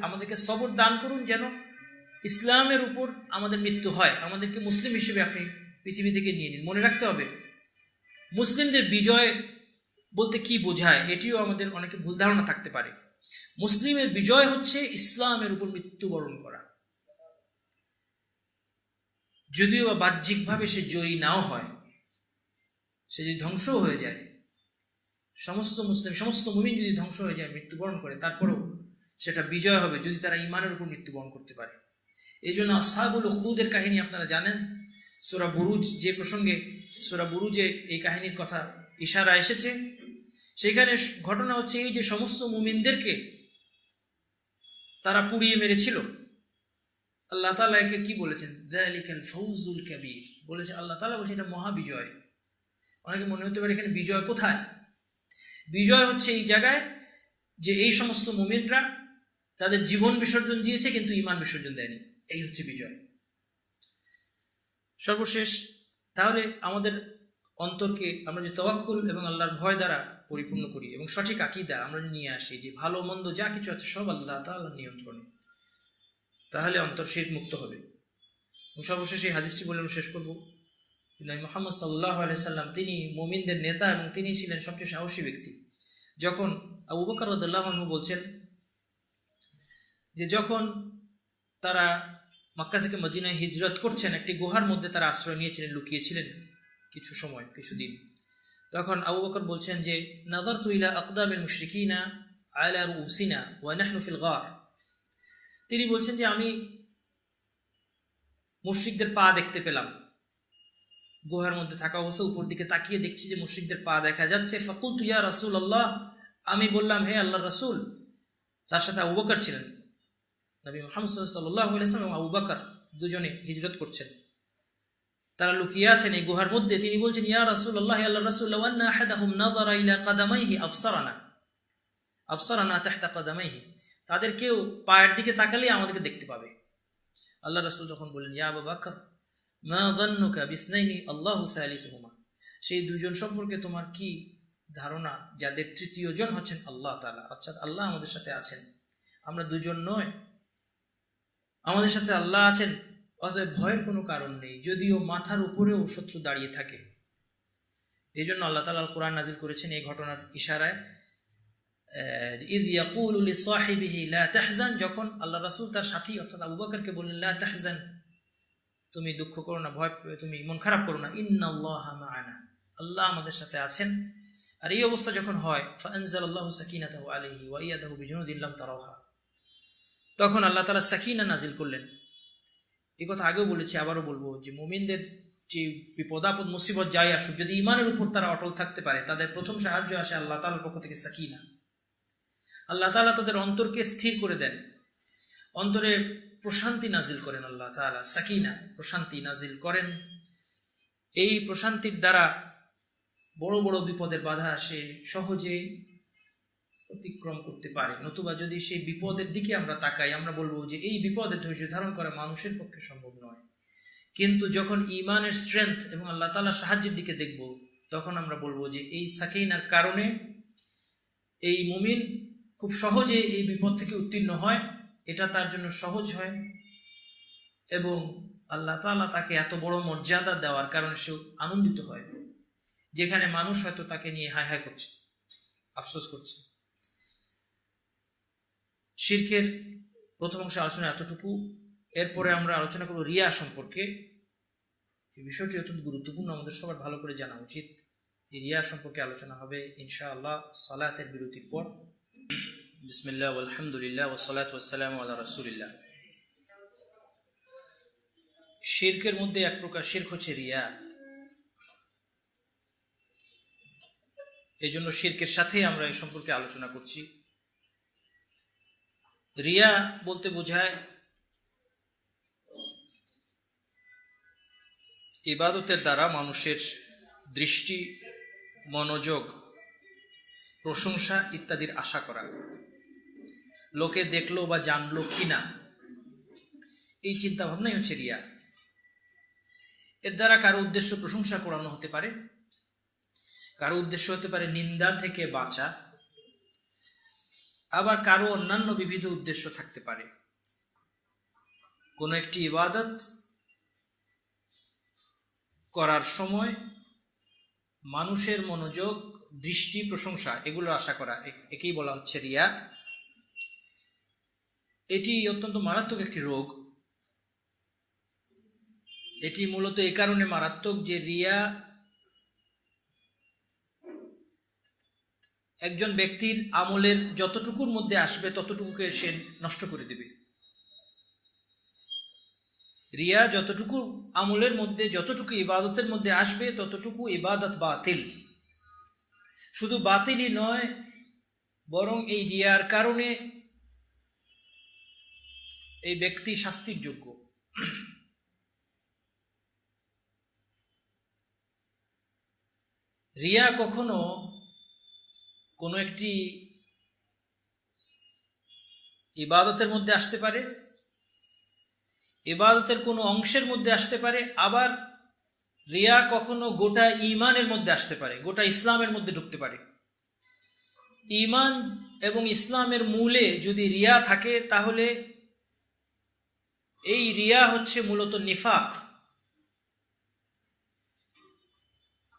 আমাদেরকে সবর দান করুন যেন ইসলামের উপর আমাদের মৃত্যু হয়, আমাদেরকে মুসলিম হিসেবে আপনি পৃথিবী থেকে নিয়ে নিন। মনে রাখতে হবে মুসলিমদের বিজয় বলতে কি বোঝায়, এটিও আমাদের অনেকে ভুল ধারণা থাকতে পারে। মুসলিমের বিজয় হচ্ছে ইসলামের উপর মৃত্যুবরণ করা। যদিও বা বাহ্যিকভাবে সে জয়ী নাও হয়, সে যদি ধ্বংস হয়ে যায়, সমস্ত মুসলিম সমস্ত মুমিন যদি ধ্বংস হয়ে যায়, মৃত্যুবরণ করে, তারপরেও সেটা বিজয় হবে যদি তারা ঈমানের উপর মৃত্যুবরণ করতে পারে। এই জন্য আসহাবুল উখদুদের কাহিনী আপনারা জানেন, সূরা বুরুজ যে প্রসঙ্গে সূরা বুরুজে এই কাহিনীর কথা ইশারা এসেছে, সেখানে ঘটনা হচ্ছে এই যে সমস্ত মুমিনদেরকে তারা পুড়িয়ে মেরেছিল। আল্লাহ তাআলা একে কি বলেছেন, যালিকাল ফাউজুল কাবীর বলেছে। আল্লাহ তাআলা বলছে এটা মহাবিজয়। অনেকে মনে হতে পারে এখানে বিজয় কোথায়? বিজয় হচ্ছে এই জায়গায় যে এই সমস্ত মুমিনরা তাদের জীবন বিসর্জন দিয়েছে কিন্তু ঈমান বিসর্জন দেয়নি, এই হচ্ছে বিজয়। সর্বশেষ, তাহলে আমাদের অন্তরকে আমরা যে তাওয়াক্কুল এবং আল্লাহর ভয় দ্বারা পরিপূর্ণ করি এবং সঠিক আকীদা আমরা নিয়ে আসি যে ভালো মন্দ যা কিছু আছে সব আল্লাহ তাআলার নিয়ন্ত্রণে, তাহলে অন্তর শিরক মুক্ত হবে। এবং সর্বশেষ এই হাদিসটি বলে আমরা শেষ করব। নবী মুহাম্মদ সাল্লাল্লাহু আলাইহি সাল্লাম তিনি মুমিনদের নেতা এবং তিনি ছিলেন সবচেয়ে সাহসী ব্যক্তি। যখন আবু বকর রাদিয়াল্লাহু আনহু বলছেন যে যখন তারা মক্কা থেকে মদিনায় হিজরত করছেন, একটি গুহার মধ্যে তারা আশ্রয় নিয়েছিলেন, লুকিয়েছিলেন কিছু সময়, কিছুদিন। তখন আবু বকর বলছেন যে নাযারতু ইলা আকদামিল মুশরিকিনা আলা রুউসিনা ওয়া নাহনু ফিল গার, তিনি বলছেন যে আমি মুশরিকদের পা দেখতে পেলাম, গুহার মধ্যে থাকা অবস্থা উপর দিকে তাকিয়ে দেখছি যে মুশরিকদের পা দেখা যাচ্ছে। ফাকুলতু ইয়া রাসূলুল্লাহ, আমি বললাম হে আল্লাহর রাসূল। তার সাথে আবু বকর ছিলেন, নবী মুহাম্মদ সাল্লাল্লাহু আলাইহি ওয়াসাল্লাম এবং আবু বকর দুজনে হিজরত করছেন, তারা লুকিয়ে আছেন এই গুহার মধ্যে। তিনি বলছেন ইয়া রাসূলুল্লাহ, হে আল্লাহর রাসূল, লাউ আন্না আহাদাহুম নাযারা ইলা কাদামাইহি আবসারানা তাহতা কাদামাইহি, তাদের কেউ পায়ের দিকে তাকালে আমাদেরকে দেখতে পাবে। আল্লাহ রাসূল তখন বললেন ইয়া আবু বকর মা যান্নুকা বিসনাইনি আল্লাহু সালিসুহুমা, সেই দুজন সম্পর্কে তোমার কি ধারণা, যাদের তৃতীয় জন হচ্ছেন আল্লাহ তাআলা, অর্থাৎ আল্লাহ আমাদের সাথে আছেন, আমরা দুজন নয়, আমাদের সাথে আল্লাহ আছেন, অতএব ভয়ের কোনো কারণ নেই, যদিও মাথার উপরেও শত্রু দাঁড়িয়ে থাকে। এই জন্য আল্লাহ তাআলা আল কোরআন নাজিল করেছেন এই ঘটনার ইশারায়, ইয ইয়াকুলু লিসাহিবিহি লা তাহজান, যখন আল্লাহ রাসূল তার সাথী অর্থাৎ আবু বকরকে বললেন লা তাহজান, তুমি দুঃখ করো না, ভয়, তুমি মন খারাপ করো না, ইন্নাল্লাহা মা'ানা, আল্লাহ আমাদের সাথে আছেন। আর এই অবস্থা যখন হয়, ফাআনজালাল্লাহু সাকিনাতাহু আলাইহি ওয়া ইয়াদাহু বিজুনুদিন লাম তারাহা, তখন আল্লাহ তাআলা সাকিনা নাজিল করলেন। এই কথা আগেও বলেছি, আবারও বলবো, যে মুমিনদের যে বিপদ আপদ মুসিবত যাই আসুক, যদি ঈমানের উপর তারা অটল থাকতে পারে, তাদের প্রথম সাহায্য আসে আল্লাহ তাআলার পক্ষ থেকে সাকিনা। আল্লাহ তাআলা তাদের অন্তরকে স্থির করে দেন, অন্তরে প্রশান্তি নাজিল করেন আল্লাহ তাআলা, সাকিনা প্রশান্তি নাজিল করেন। এই প্রশান্তির দ্বারা বড় বড় বিপদের বাধা আসে সহজে অতিক্রম করতে পারে। নতুবা যদি সেই বিপদের দিকে আমরা তাকাই, আমরা বলবো যে এই বিপদের ধৈর্য ধারণ করা মানুষের পক্ষে সম্ভব নয়। কিন্তু যখন ঈমানের স্ট্রেংথ এবং আল্লাহ তাআলার সাহায্যের দিকে দেখব, তখন আমরা বলবো যে এই সাকিনার কারণে এই মুমিন খুব সহজে এই বিপদ থেকে উত্তীর্ণ হয়, এটা তার জন্য সহজ হয়, এবং আল্লাহ তাআলা তাকে এত বড় মর্যাদা দেওয়ার কারণে সে আনন্দিত হয়, যেখানে মানুষ হয়তো তাকে নিয়ে হায় হায় করছে, আফসোস করছে। শিরকের প্রথম অংশে আলোচনা এতটুকু। এরপরে আমরা আলোচনা করব রিয়া সম্পর্কে। এই বিষয়টি অত্যন্ত গুরুত্বপূর্ণ, আমাদের সবার ভালো করে জানা উচিত। এই রিয়া সম্পর্কে আলোচনা হবে ইনশাআল্লাহ সালাতের বিরতির পর। বিসমিল্লাহ আলহামদুলিল্লাহ ওয়াসসালাতু ওয়াসসালামু আলা রাসূলিল্লাহ। শিরকের মধ্যে এক প্রকার শিরক হচ্ছে রিয়া। এই জন্য শিরকের সাথে আমরা এই সম্পর্কে আলোচনা করছি। রিয়া বলতে বোঝায় ইবাদতের দ্বারা মানুষের দৃষ্টি, মনোযোগ, প্রশংসা ইত্যাদির আশা করা, লোকে দেখলো বা জানলো কিনা, এই চিন্তা ভাবনাই হচ্ছে রিয়া। এর দ্বারা কারো উদ্দেশ্য প্রশংসা করানো হতে পারে, কারো উদ্দেশ্য হতে পারে নিন্দা থেকে বাঁচা, আবার কারো অন্যান্য বিবিধ উদ্দেশ্য থাকতে পারে। কোনো একটি ইবাদত করার সময় মানুষের মনোযোগ, দৃষ্টি, প্রশংসা এগুলোর আশা করা, একেই বলা হচ্ছে রিয়া। এটি অত্যন্ত মারাত্মক একটি রোগ। এটি মূলত এই কারণে মারাত্মক যে রিয়া একজন ব্যক্তির আমলের যতটুকুর মধ্যে আসবে ততটুকুকে সে নষ্ট করে দেবে। রিয়া যতটুকু আমলের মধ্যে, যতটুকু ইবাদতের মধ্যে আসবে ততটুকু ইবাদত বাতিল। শুধু বাতিলই নয়, বরং এই রিয়ার কারণে এই ব্যক্তি শাস্তির যোগ্য। রিয়া কখনো কোনো একটি ইবাদতের মধ্যে আসতে পারে, ইবাদতের কোনো অংশের মধ্যে আসতে পারে, আবার রিয়া কখনো গোটা ঈমানের মধ্যে আসতে পারে, গোটা ইসলামের মধ্যে ঢুকতে পারে। ঈমান এবং ইসলামের মূলে যদি রিয়া থাকে, তাহলে এই রিয়া হচ্ছে মূলত নিফাক,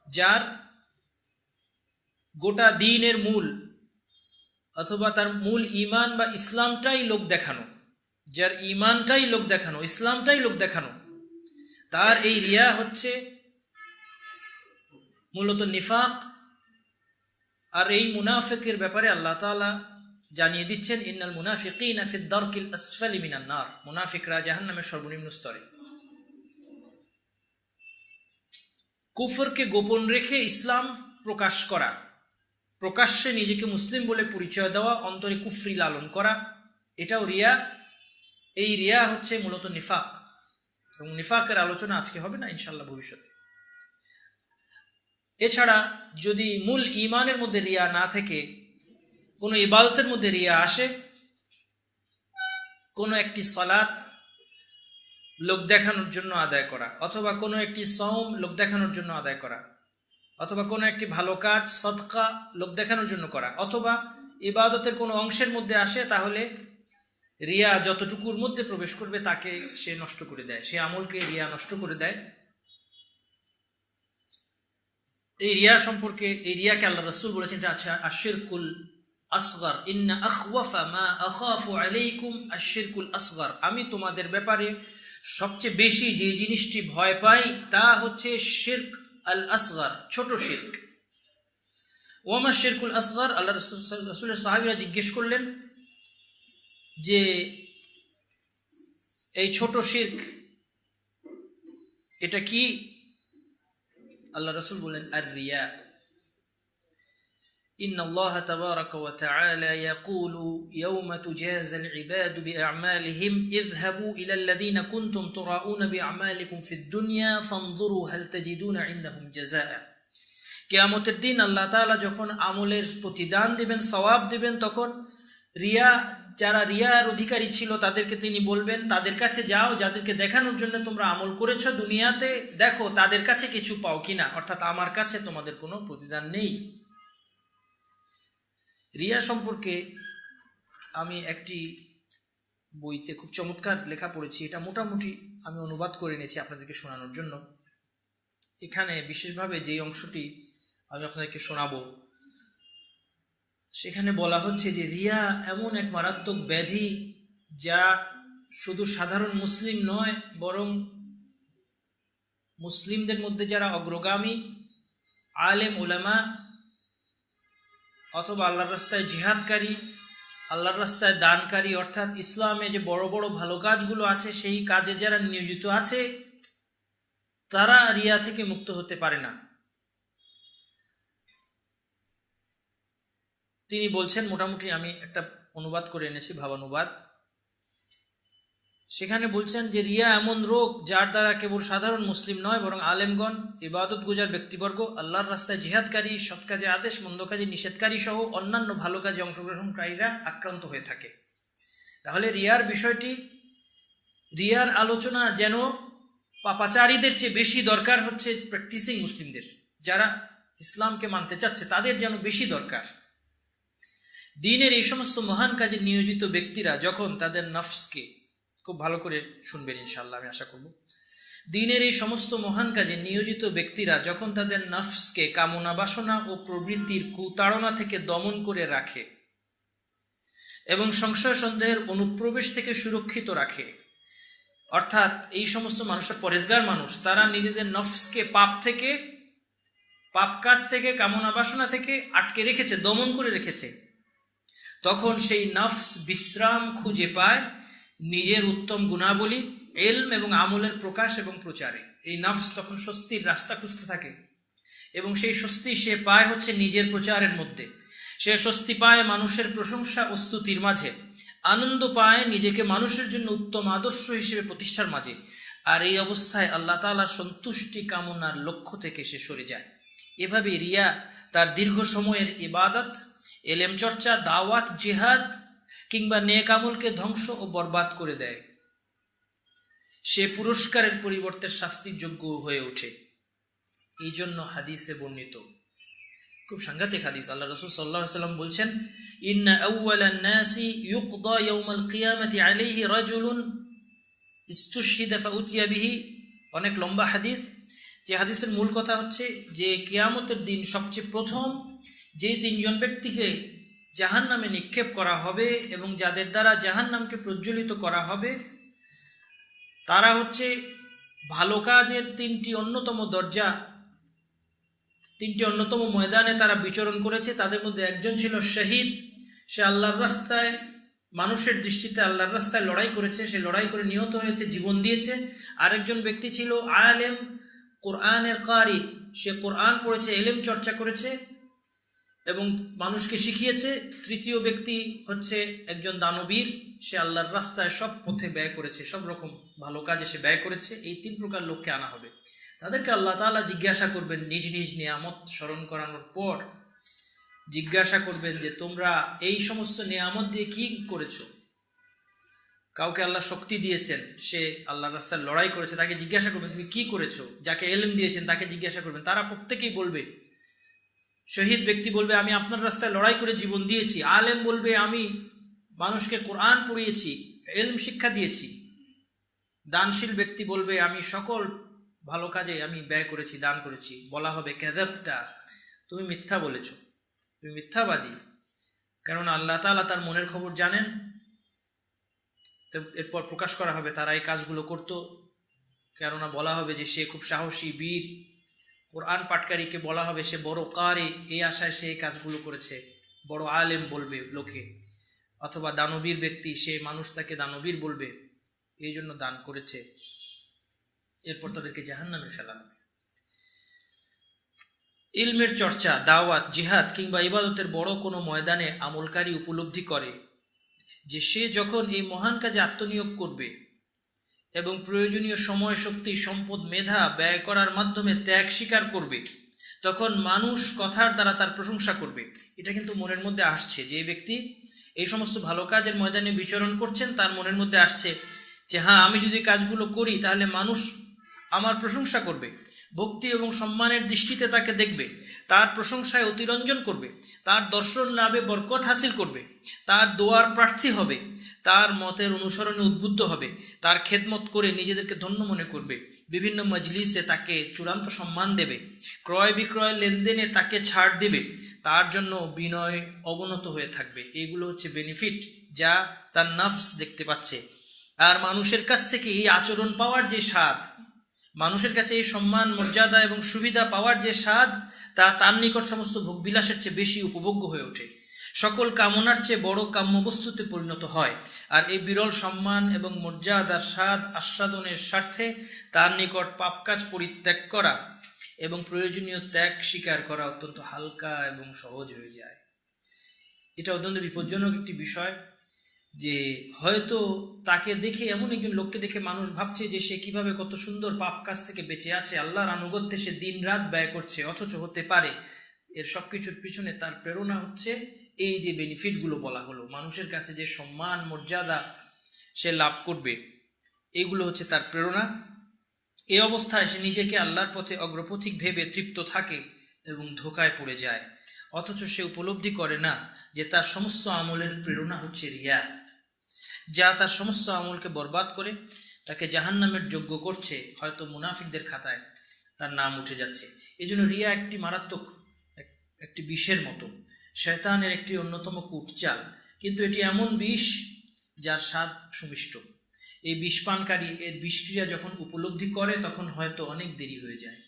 যার গোটা দ্বীনের মূল অথবা তার মূল ঈমান বা ইসলামটাই লোক দেখানো, যার ঈমানটাই লোক দেখানো, ইসলামটাই লোক দেখানো, তার এই রিয়া হচ্ছে মূলত নিফাক। আর এই মুনাফিকের ব্যাপারে আল্লাহ তাআলা জানিয়ে দিচ্ছেন, ইন্নাল মুনাফিকিনা ফিদ দারকিল আসফালি মিনান নার, মুনাফিকরা জাহান্নামের সর্বনিম্ন স্তরে। কুফরকে গোপন রেখে ইসলাম প্রকাশ করা, প্রকাশ্যে নিজেকে মুসলিম বলে পরিচয় দেওয়া, অন্তরে কুফরি লালন করা, এটাও রিয়া। এই রিয়া হচ্ছে মূলত নিফাক, এবং নিফাকের আলোচনা আজকে হবে না, ইনশাআল্লাহ ভবিষ্যতে। এছাড়া যদি মূল ঈমানের মধ্যে রিয়া না থেকে কোনো ইবাদতের মধ্যে রিয়া আসে, কোনো একটি সালাত লোক দেখানোর জন্য আদায় করা, অথবা কোনো একটি সওম লোক দেখানোর জন্য আদায় করা, অথবা কোনো একটি ভালো কাজ সদকা লোক দেখানোর জন্য করা, অথবা ইবাদতের কোনো অংশের মধ্যে আসে, তাহলে রিয়া যতটুকুর মধ্যে প্রবেশ করবে তাকে সে নষ্ট করে দেয়, সে আমলকে রিয়া নষ্ট করে দেয়। এই রিয়া সম্পর্কে, এই রিয়াকে আল্লাহ রাসূল বলেছেন এটা আছে আশিরকুল আসগর, ইন্না আখওয়াফা মা আখাফু আলাইকুম আশিরকুল আসগর, আমি তোমাদের ব্যাপারে সবচেয়ে বেশি যে জিনিসটি ভয় পাই তা হচ্ছে শিরক আল আসগর, ছোট শিরক। ওমা শিরকুল আসগর, আল্লাহ রাসূলের সাহাবীরা জিজ্ঞেস করলেন যে এই ছোট শিরক এটা কি? আল্লাহ রাসূল বলেন আর রিয়া। ইন্নাল্লাহা তাবারাকা ওয়া তাআলা ইয়াকুলু ইয়াওমা তুজাযাল ইবাদু বিআ'মালিহিম ইযহাবু ইলাল্লাযীনা কুনতুম তুরাউনা বিআ'মালিকুম ফিদ দুনিয়া ফানজুরু হাল তাজিদুনা ইনদাহুম জাযাআ। কিয়ামতের দিন আল্লাহ তাআলা যখন আমলের প্রতিদান দিবেন, সওয়াব দিবেন, তখন যারা রিয়ার অধিকারী ছিল তাদেরকে তিনি বলবেন, তাদের কাছে যাও, যাদেরকে দেখানোর জন্য তোমরা আমল করেছো দুনিয়াতে, দেখো তাদের কাছে কিছু পাও কিনা, অর্থাৎ আমার কাছে তোমাদের কোনো প্রতিদান নেই। রিয়া সম্পর্কে আমি একটি বইতে খুব চমৎকার লেখা পড়েছি, এটা মোটামুটি আমি অনুবাদ করে নিয়েছি আপনাদেরকে শোনানোর জন্য। এখানে বিশেষভাবে যেই অংশটি আমি আপনাদেরকে শোনাবো, সেখানে বলা হচ্ছে যে রিয়া এমন এক মারাত্মক ব্যাধি যা শুধু সাধারণ মুসলিম নয়, বরং মুসলিমদের মধ্যে যারা অগ্রগামী আলেম উলামা অথবা আল্লাহর রাস্তায় জিহাদকারী, আল্লাহর রাস্তায় দানকারী, অর্থাৎ ইসলামে যে বড় বড় ভালো কাজগুলো আছে সেই কাজে যারা নিয়োজিত আছে তারা রিয়া থেকে মুক্ত হতে পারে না। তিনি বলছেন, মোটামুটি আমি একটা অনুবাদ করে এনেছি, ভাবানুবাদ। সেখানে বলছেন যে রিয়া এমন রোগ যার দ্বারা কেবল সাধারণ মুসলিম নয়, বরং আলেমগণ, ইবাদত গুজার ব্যক্তিবর্গ, আল্লাহর রাস্তায় জিহাদকারী, সৎ কাজে আদেশ, মন্দ কাজে নিষেধকারী সহ অন্যান্য ভালো কাজে অংশগ্রহণকারীরা আক্রান্ত হয়ে থাকে। তাহলে রিয়ার বিষয়টি, রিয়ার আলোচনা যেন পাপাচারীদের চেয়ে বেশি দরকার হচ্ছে প্র্যাকটিসিং মুসলিমদের, যারা ইসলামকে মানতে চাচ্ছে তাদের যেন বেশি দরকার। দ্বীনের এই সমস্ত মহান কাজে নিয়োজিত ব্যক্তিরা যখন তাদের নফসকে, খুব ভালো করে শুনবেন ইনশাআল্লাহ, আমি আশা করব, দ্বীনের এই সমস্ত মহান কাজে নিয়োজিত ব্যক্তিরা যখন তাদের নফসকে কামনা বাসনা ও প্রবৃত্তির কুতাড়না থেকে দমন করে রাখে এবং সংশয় সন্দেহের অনুপ্রবেশ থেকে সুরক্ষিত রাখে, অর্থাৎ এই সমস্ত মানুষের পরেজগার মানুষ, তারা নিজেদের নফসকে পাপ কাজ থেকে, কামনা বাসনা থেকে আটকে রেখেছে, দমন করে রেখেছে, তখন সেই নফস বিশ্রাম খুঁজে পায় নিজের উত্তম গুণাবলী, ইলম এবং আমলের প্রকাশ এবং প্রচারে। এই নফস তখন স্বস্তির রাস্তা খুঁজতে থাকে এবং সেই স্বস্তি সে পায় হচ্ছে নিজের প্রচারের মধ্যে। সে স্বস্তি পায় মানুষের প্রশংসা ও স্তুতির মাঝে, আনন্দ পায় নিজেকে মানুষের জন্য উত্তম আদর্শ হিসেবে প্রতিষ্ঠার মাঝে। আর এই অবস্থায় আল্লাহ তাআলার সন্তুষ্টি কামনার লক্ষ্য থেকে সে সরে যায়। এভাবে রিয়া তার দীর্ঘ সময়ের ইবাদত, এলেম চর্চা, দাওয়াত, জিহাদ কিংবা নেক আমলকে ধ্বংস ও বরবাদ করে দেয়। সে পুরস্কারের পরিবর্তে শাস্তির যোগ্য হয়ে ওঠে। এই জন্য হাদিসে বর্ণিত খুব সাংঘাতিক হাদিস, আল্লাহ রাসূল সাল্লাল্লাহু আলাইহি ওয়াসাল্লাম বলছেন, ইন্না আউওয়ালান নাসি ইউকদা ইয়াউমাল কিয়ামাতি আলাইহি রাজুলুন ইস্তুশহিদা ফাউতিয়া বিহি। অনেক লম্বা হাদিস। যে হাদিসের মূল কথা হচ্ছে যে কিয়ামতের দিন সবচেয়ে প্রথম যে তিনজন ব্যক্তিকে জাহান্নামে নিক্ষেপ করা হবে এবং যাদের দ্বারা জাহান্নামকে প্রজ্বলিত করা হবে, তারা হচ্ছে ভালো কাজের তিনটি অন্যতম দরজা, তিনটি অন্যতম ময়দানে তারা বিচরণ করেছে। তাদের মধ্যে একজন ছিল শহীদ, সে আল্লাহর রাস্তায়, মানুষের দৃষ্টিতে আল্লাহর রাস্তায় লড়াই করেছে, সে লড়াই করে নিহত হয়েছে, জীবন দিয়েছে। আরেকজন ব্যক্তি ছিল আলেম, কোরআনের কারি, সে কোরআন পড়েছে, এলেম চর্চা করেছে এবং মানুষকে শিখিয়েছে। তৃতীয় ব্যক্তি হচ্ছে একজন দানবীর, সে আল্লাহর রাস্তায় সব পথে ব্যয় করেছে, সব রকম ভালো কাজে সে ব্যয় করেছে। এই তিন প্রকার লোককে আনা হবে। তাদেরকে আল্লাহ তাআলা জিজ্ঞাসা করবেন, নিজ নিজ নিয়ামত স্মরণ করানোর পর জিজ্ঞাসা করবেন যে তোমরা এই সমস্ত নিয়ামত দিয়ে কি করেছো। কাউকে আল্লাহ শক্তি দিয়েছেন, সে আল্লাহর রাস্তায় লড়াই করেছে, তাকে জিজ্ঞাসা করবেন তুমি কি করেছো। যাকে এলম দিয়েছেন তাকে জিজ্ঞাসা করবেন। তারা প্রত্যেকেই বলবে শহীদ ব্যক্তি বলবে আমি আপনার রাস্তায় লড়াই করে জীবন দিয়েছি। আলেম বলবে আমি মানুষকে কোরআন পড়িয়েছি, ইলম শিক্ষা দিয়েছি। দানশীল ব্যক্তি বলবে আমি সকল ভালো কাজে আমি ব্যয় করেছি, দান করেছি। বলা হবে কাযাবতা, তুমি মিথ্যা বলেছ, তুমি মিথ্যাবাদী। কারণ আল্লাহ তাআলা তার মনের খবর জানেন। তো এরপর প্রকাশ করা হবে তারা এই কাজগুলো করত, কেননা বলা হবে যে সে খুব সাহসী বীর। কোরআন পাঠকারীকে বলা হবে সে বড় কারি, এই আশায় সে এই কাজগুলো করেছে, বড় আলেম বলবে লোকে। অথবা দানবীর ব্যক্তি, সে মানুষ তাকে দানবীর বলবে, এই জন্য দান করেছে। এরপর তাদেরকে জাহান্নামে ফেলা হবে। ইলমের চর্চা, দাওয়াত, জিহাদ কিংবা ইবাদতের বড় কোনো ময়দানে আমলকারী উপলব্ধি করে যে সে যখন এই মহান কাজে আত্মনিয়োগ করবে এবং প্রয়োজনীয় সময়, শক্তি, সম্পদ, মেধা ব্যয় করার মাধ্যমে ত্যাগ স্বীকার করবে, তখন মানুষ কথার দ্বারা তার প্রশংসা করবে। এটা কিন্তু মনের মধ্যে আসছে, যে ব্যক্তি এই সমস্ত ভালো কাজের ময়দানে বিচরণ করছেন তার মনের মধ্যে আসছে যে হ্যাঁ, আমি যদি কাজগুলো করি তাহলে মানুষ আমার প্রশংসা করবে, ভক্তি এবং সম্মানের দৃষ্টিতে তাকে দেখবে, তার প্রশংসায় অতিরঞ্জন করবে, তার দর্শন লাভে বরকত হাসিল করবে, তার দোয়ার প্রার্থী হবে, তার মতের অনুসরণে উদ্বুদ্ধ হবে, তার খেদমত করে নিজেদেরকে ধন্য মনে করবে, বিভিন্ন মজলিসে তাকে চূড়ান্ত সম্মান দেবে, ক্রয় বিক্রয় লেনদেনে তাকে ছাড় দিবে, তার জন্য বিনয় অবনত হয়ে থাকবে। এগুলো হচ্ছে বেনিফিট যা তার নফস দেখতে পাচ্ছে। আর মানুষের কাছ থেকে এই আচরণ পাওয়ার যে স্বাদ, মানুষের কাছে এই সম্মান, মর্যাদা এবং সুবিধা পাওয়ার যে স্বাদ, তা তার নিকট সমস্ত ভোগবিলাসের চেয়ে বেশি উপভোগ্য হয়ে ওঠে, সকল কামনার চেয়ে বড় কাম্য বস্তুতে পরিণত হয়। আর এই বিরল সম্মান এবং মর্যাদার স্বাদ আস্বাদনের স্বার্থে তার নিকট পাপ কাজ পরিত্যাগ করা এবং প্রয়োজনীয় ত্যাগ স্বীকার করা অত্যন্ত হালকা এবং সহজ হয়ে যায়। এটা অত্যন্ত বিপজ্জনক একটি বিষয় যে হয়তো তাকে দেখে, এমন একজন লোককে দেখে মানুষ ভাবছে যে সে কিভাবে কত সুন্দর পাপ কাজ থেকে বেঁচে আছে, আল্লাহর আনুগত্যে সে দিন রাত ব্যয় করছে, অথচ হতে পারে এর সব কিছুর পিছনে তার প্রেরণা হচ্ছে এই যে বেনিফিটগুলো বলা হলো, মানুষের কাছে যে সম্মান, মর্যাদা সে লাভ করবে, এইগুলো হচ্ছে তার প্রেরণা। এই অবস্থায় সে নিজেকে আল্লাহর পথে অগ্রপথিক ভেবে তৃপ্ত থাকে এবং ধোঁকায় পড়ে যায়, অথচ সে উপলব্ধি করে না যে তার সমস্ত আমলের প্রেরণা হচ্ছে রিয়া, যা তার সমস্ত আমলকে বরবাদ করে তাকে জাহান্নামের যোগ্য করছে। হয়তো মুনাফিকদের খাতায় তার নাম উঠে যাচ্ছে। এই জন্য রিয়া একটি মারাত্মক একটি বিষের মতো, শয়তানের একটি অন্যতম কূটচাল। কিন্তু এটি এমন বিষ যার স্বাদ সুমিষ্ট। এই বিষপানকারী এর বিষক্রিয়া যখন উপলব্ধি করে তখন হয়তো অনেক দেরি হয়ে যায়।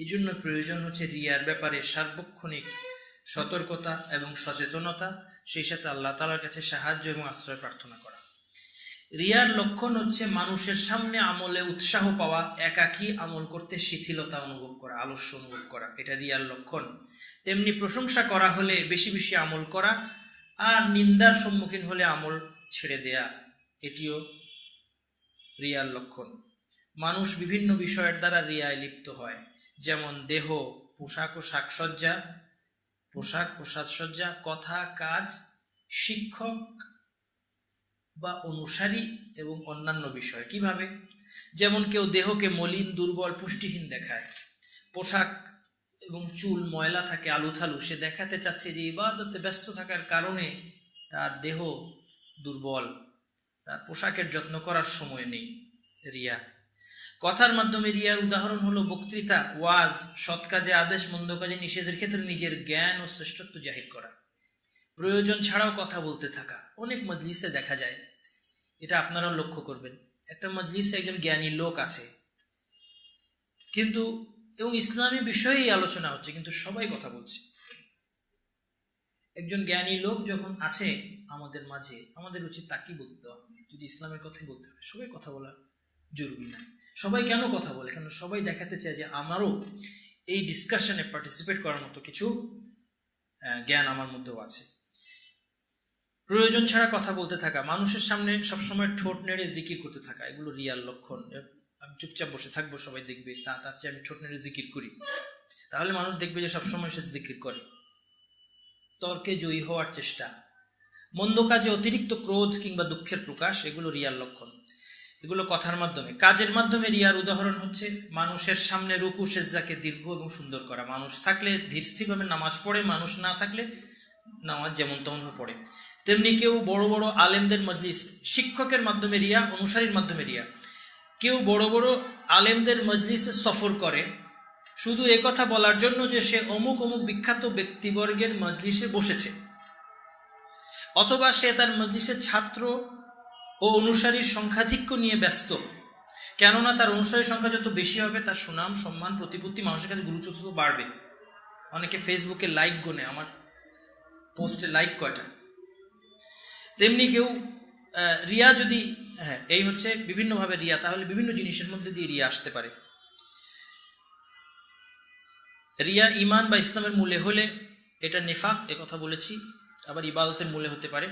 এই জন্য প্রয়োজন হচ্ছে রিয়ার ব্যাপারে সার্বক্ষণিক সতর্কতা এবং সচেতনতা, সেই সাথে আল্লাহ তাআলার কাছে সাহায্য এবং আশ্রয় প্রার্থনা করা। রিয়ার লক্ষণ হচ্ছে মানুষের সামনে আমলে উৎসাহ পাওয়া, একাকী আমল করতে শিথিলতা অনুভব করা, আলস্য অনুভব করা, এটা রিয়ার লক্ষণ। তেমনি প্রশংসা করা হলে বেশি বেশি আমল করা, আর নিন্দার সম্মুখীন হলে আমল ছেড়ে দেয়া, এটিও রিয়ার লক্ষণ। মানুষ বিভিন্ন বিষয়ের দ্বারা রিয়ায় লিপ্ত হয়, যেমন দেহ, পোশাক ও সাজসজ্জা, কথা, কাজ, শিক্ষক বা অনুসারী এবং অন্যান্য বিষয়। কিভাবে? যেমন কেউ দেহকে মলিন, দুর্বল, পুষ্টিহীন দেখায়, পোশাক এবং চুল ময়লা থাকে, আলুথালু, সে দেখাতে চাচ্ছে যে ইবাদতে ব্যস্ত থাকার কারণে তার দেহ দুর্বল, তার পোশাকের যত্ন করার সময় নেই, রিয়া। কথার মাধ্যমে রিয়ার উদাহরণ হলো বক্তৃতা, ওয়াজ, সৎ কাজে আদেশ, মন্দ কাজে নিষেধের ক্ষেত্রে নিজের জ্ঞান ও শ্রেষ্ঠত্ব জাহির করা, প্রয়োজন ছাড়াও কথা বলতে থাকা। অনেক মজলিসে দেখা যায়, এটা আপনারাও লক্ষ্য করবেন, একটা মজলিসে একজন জ্ঞানী লোক আছে কিন্তু, এবং ইসলামী বিষয়েই আলোচনা হচ্ছে, কিন্তু সবাই কথা বলছে। একজন জ্ঞানী লোক যখন আছে আমাদের মাঝে, আমাদের উচিত তাকেই বলতে হবে। যদি ইসলামের কথাই বলতে হয়, সবাই কথা বলা জরুরি না। সবাই কেন কথা বলে? কারণ সবাই দেখাতে চায় যে আমারও এই ডিসকাশনে পার্টিসিপেট করার মতো কিছু জ্ঞান আমার মধ্যেও আছে। প্রয়োজন ছাড়া কথা বলতে থাকা, মানুষের সামনে সবসময় ঠোঁট নেড়ে জিকির করতে থাকা, এগুলো রিয়ার লক্ষণ। আমি চুপচাপ বসে থাকবো, সবাই দেখবে, তার চেয়ে আমি ঠোঁট নেড়ে জিকির করি, তাহলে মানুষ দেখবে যে সবসময় সে জিকির করে। তর্কে জয়ী হওয়ার চেষ্টা, মন্দ কাজে অতিরিক্ত ক্রোধ কিংবা দুঃখের প্রকাশ, এগুলো রিয়ার লক্ষণ। এগুলো কথার মাধ্যমে। কাজের মাধ্যমে রিয়ার উদাহরণ হচ্ছে মানুষের সামনে রুকু সেজদাকে দীর্ঘ এবং সুন্দর করা। মানুষ থাকলে ধীর স্থিরভাবে নামাজ পড়ে, মানুষ না থাকলে নামাজ যেমন তেমনভাবে পড়ে। তেমনি কেউ বড় বড় আলেমদের মজলিস, শিক্ষকের মাধ্যমে রিয়া, অনুসারীর মাধ্যমে রিয়া। কেউ বড় বড় আলেমদের মজলিসে সফর করে শুধু একথা বলার জন্য যে সে অমুক অমুক বিখ্যাত ব্যক্তিবর্গের মজলিসে বসেছে, অথবা সে তার মজলিসের ছাত্র ও অনুসারীর সংখ্যাধিক্য নিয়ে ব্যস্ত। কেননা তার অনুসারীর সংখ্যা যত বেশি হবে তার সুনাম, সম্মান, প্রতিপত্তি মানুষের কাছে গুরুত্ব তত বাড়বে। অনেকে ফেসবুকে লাইক গোনে, আমার পোস্টে লাইক কয়টা। তেমনি কেউ রিয়া যদি, এই হচ্ছে বিভিন্নভাবে রিয়া, তাহলে বিভিন্ন জিনিসের মধ্যে দিয়ে রিয়া আসতে পারে। রিয়া ইমান বা ইসলামের মূলে হলে এটা নেফাক, কথা বলেছি। আবার ইবাদতের মূলে হতে পারে।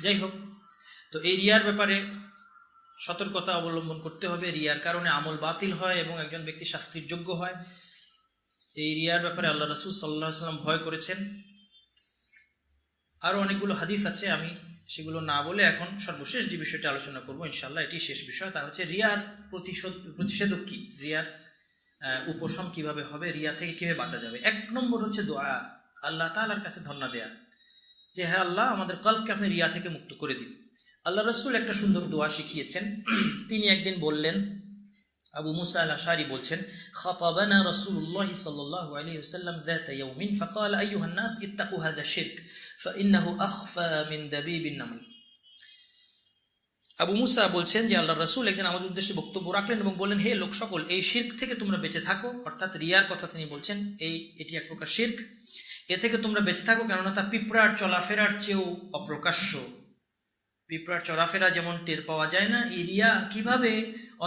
যাই হোক, তো এই রিয়ার ব্যাপারে সতর্কতা অবলম্বন করতে হবে। রিয়ার কারণে আমল বাতিল হয় এবং একজন ব্যক্তি শাস্তির যোগ্য হয়। এই রিয়ার ব্যাপারে আল্লাহ রাসূল সাল্লাল্লাহু আলাইহি ওয়াসাল্লাম ভয় করেছেন। আরও অনেকগুলো হাদিস আছে, আমি সেগুলো না বলে এখন সর্বশেষ যে বিষয়টা আলোচনা করবো ইনশাআল্লাহ, এটি শেষ বিষয়। তা হচ্ছে রিয়ার প্রতিষেধক কী, রিয়ার উপশম কিভাবে হবে, রিয়া থেকে কিভাবে বাঁচা যাবে। 1 নম্বর হচ্ছে দোয়া, আল্লাহ তাআলার কাছে ধন্যা দেয়া যে হ্যাঁ আল্লাহ, আমাদের কলবকে আপনি রিয়া থেকে মুক্ত করে দিন। আল্লাহ রাসূল একটা সুন্দর দোয়া শিখিয়েছেন। তিনি একদিন বললেন, আবু মুসা আল-আশআরী বলছেন, খাতাবানা রাসূলুল্লাহ সাল্লাল্লাহু আলাইহি ওয়াসাল্লাম যাতা ইয়াউমিন ফাকাল আইয়ুহান নাস ইত্তাকু হাযা শিরক ফাইন্নাহু আখফা মিন দাবিবিন নামল। আবু মুসা বলছেন যে আল্লাহ রাসূল একদিন আমাদের উদ্দেশ্যে বক্তব্য রাখলেন এবং বললেন, হে লোক সকল, এই শিরক থেকে তোমরা বেঁচে থাকো। অর্থাৎ রিয়ার কথা তিনি বলছেন, এটি এক প্রকার শিরক, এ থেকে তোমরা বেঁচে থাকো, কেননা তা পিঁপড়ার চলাফেরার চেয়েও অপ্রকাশ্য। পিঁপড়ার চলাফেরা যেমন টের পাওয়া যায় না, এই রিয়া কিভাবে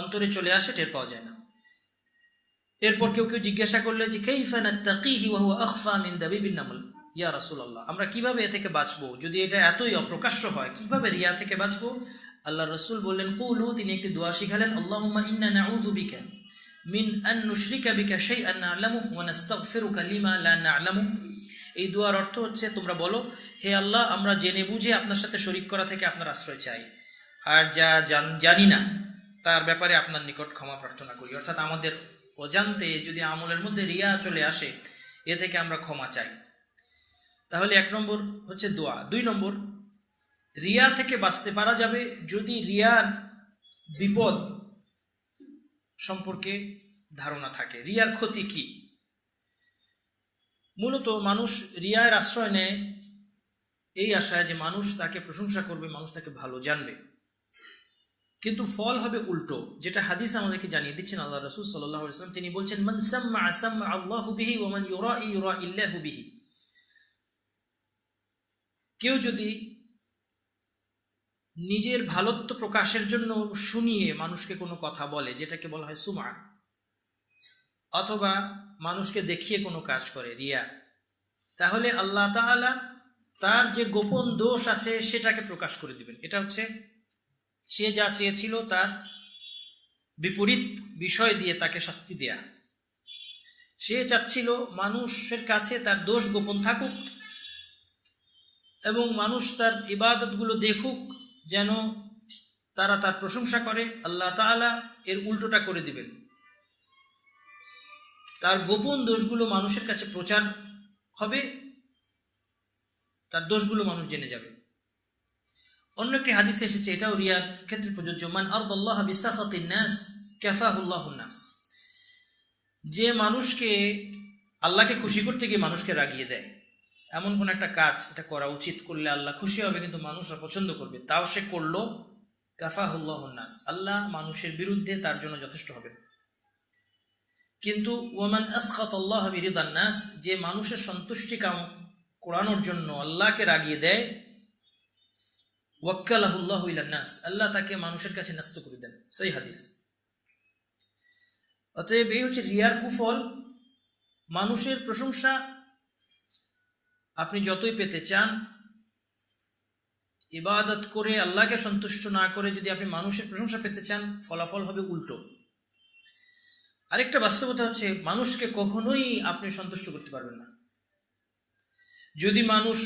অন্তরে চলে আসে টের পাওয়া যায় না। এরপর কেউ কেউ জিজ্ঞাসা করলে যে কাইফা নাত্তাকিহি ওয়া হুয়া আখফা মিন দাবিবিন নামল, ইয়া রাসূলুল্লাহ, আমরা কিভাবে এ থেকে বাঁচবো যদি এটা এতই অপ্রকাশ্য হয়, কিভাবে রিয়া থেকে বাঁচবো? আল্লাহ রাসূল বললেন কুলু, তিনি একটি দোয়া শিখালেন, আল্লাহুম্মা ইন্না নাউযু বিকা মিন আন নুশরিকা বিকা শাইআন না'লামুহু ওয়া নাস্তাগফিরুকা লিমা লা না'লামু। এই দোয়ার অর্থ হচ্ছে, তোমরা বলো, হে আল্লাহ, আমরা জেনে বুঝে আপনার সাথে শরীক করা থেকে আপনার আশ্রয় চাই, আর যা জানি না তার ব্যাপারে আপনার নিকট ক্ষমা প্রার্থনা করি। অর্থাৎ আমাদের অজান্তে যদি আমলের মধ্যে রিয়া চলে আসে, এ থেকে আমরা ক্ষমা চাই। তাহলে 1 নম্বর হচ্ছে দোয়া। 2 নম্বর, রিয়া থেকে বাঁচতে পারা যাবে যদি রিয়ার বিপদ সম্পর্কে ধারণা থাকে। রিয়ার ক্ষতি কি? মূলত মানুষ রিয়ার আশ্রয় নেয় এই আশায় যে মানুষ তাকে প্রশংসা করবে, মানুষ তাকে ভালো জানবে, কিন্তু ফল হবে উল্টো, যেটা হাদিস আমাদেরকে জানিয়ে দিচ্ছেন আল্লাহ রাসূল সাল্লাল্লাহু আলাইহি ওয়াসাল্লাম। তিনি বলছেন, মান সাম্মা সাম্মা আল্লাহু বিহি ওয়া মান ইউরাই ইউরাইল্লাহু বিহি। কেউ যদি নিজের ভালোত্ব প্রকাশের জন্য শুনিয়ে মানুষকে কোনো কথা বলে, যেটাকে বলা হয় সুমা, অথবা মানুষকে দেখিয়ে কোনো কাজ করে, রিয়া, তাহলে আল্লাহ তাআলা তার যে গোপন দোষ আছে সেটাকে প্রকাশ করে দিবেন। এটা হচ্ছে সে যা চেয়েছিল তার বিপরীত বিষয় দিয়ে তাকে শাস্তি দেয়া। সে চাচ্ছিল মানুষের কাছে তার দোষ গোপন থাকুক এবং মানুষ তার ইবাদতগুলো দেখুক, যেন তারা তার প্রশংসা করে। আল্লাহ তাআলা এর উল্টোটা করে দিবেন, তার গোপন দোষগুলো মানুষের কাছে প্রচার হবে, তার দোষগুলো মানুষ জেনে যাবে। অন্য একটি হাদিসে এসেছে, এটাও রিয়ার ক্ষেত্রে প্রযোজ্য, মান আরদাল্লাহ বিসাখাতিন নাস কাফাহুল্লাহুন নাস। যে মানুষকে আল্লাহকে খুশি করতে গিয়ে মানুষকে রাগিয়ে দেয়, এমন কোন একটা কাজ এটা করা উচিত, করলে আল্লাহ খুশি হবে কিন্তু মানুষরা পছন্দ করবে, তাও সে করলো, কাফাহুল্লাহুন নাস, আল্লাহ মানুষের বিরুদ্ধে তার জন্য যথেষ্ট হবে। কিন্তু ওয়ামান আসখাতাল্লাহ বিরিদান নাস, যে মানুষের সন্তুষ্টি কোরানোর জন্য আল্লাহকে রাগিয়ে দেয়, ওয়াক্কালাহুল্লাহু ইলান নাস, আল্লাহ তাকে মানুষের কাছে ন্যস্ত করে দেন। সহিহ হাদিস। অতএব এই হচ্ছে রিয়ার কুফল। মানুষের প্রশংসা আপনি যতই পেতে চান, ইবাদত করে আল্লাহকে সন্তুষ্ট না করে যদি আপনি মানুষের প্রশংসা পেতে চান, ফলাফল হবে উল্টো। আরেকটা বাস্তবতা হচ্ছে, মানুষকে কখনোই আপনি সন্তুষ্ট করতে পারবেন না। যদি মানুষ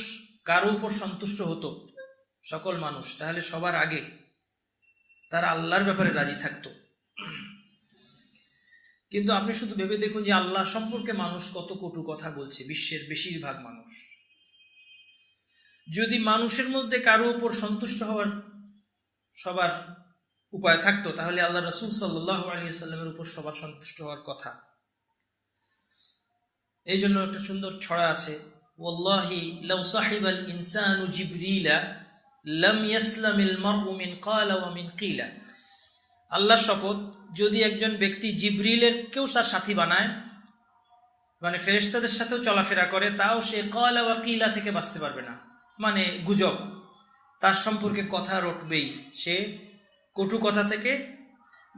কারো উপর সন্তুষ্ট হতো, সকল মানুষ, তাহলে সবার আগে তারা আল্লাহর ব্যাপারে রাজি থাকতো। কিন্তু আপনি শুধু ভেবে দেখুন যে আল্লাহ সম্পর্কে মানুষ কত কটু কথা বলছে, বিশ্বের বেশিরভাগ মানুষ। যদি মানুষের মধ্যে কারো উপর সন্তুষ্ট হওয়ার সবার উপায় থাকতো, তাহলে আল্লাহ রাসূল সাল্লাল্লাহু আলাইহি ওয়াসাল্লামের উপর সবার সন্তুষ্ট হওয়ার কথা। এই জন্য একটা সুন্দর ছড়া আছে, ওয়াল্লাহি লাউ সাহিবাল ইনসানু জিবরিলা লাম ইয়াসলামিল মারউ মিন ক্বালা ওয়া মিন কিলা। আল্লাহর শপথ, যদি একজন ব্যক্তি জিবরিলের কেউ তার সাথী বানায়, মানে ফেরেশতাদের সাথেও চলাফেরা করে, তাও সে ক্বালা ওয়া কিলা থেকে বাঁচতে পারবে না। মানে গুজব, তার সম্পর্কে কথা রটবেই, সে কটু কথা থেকে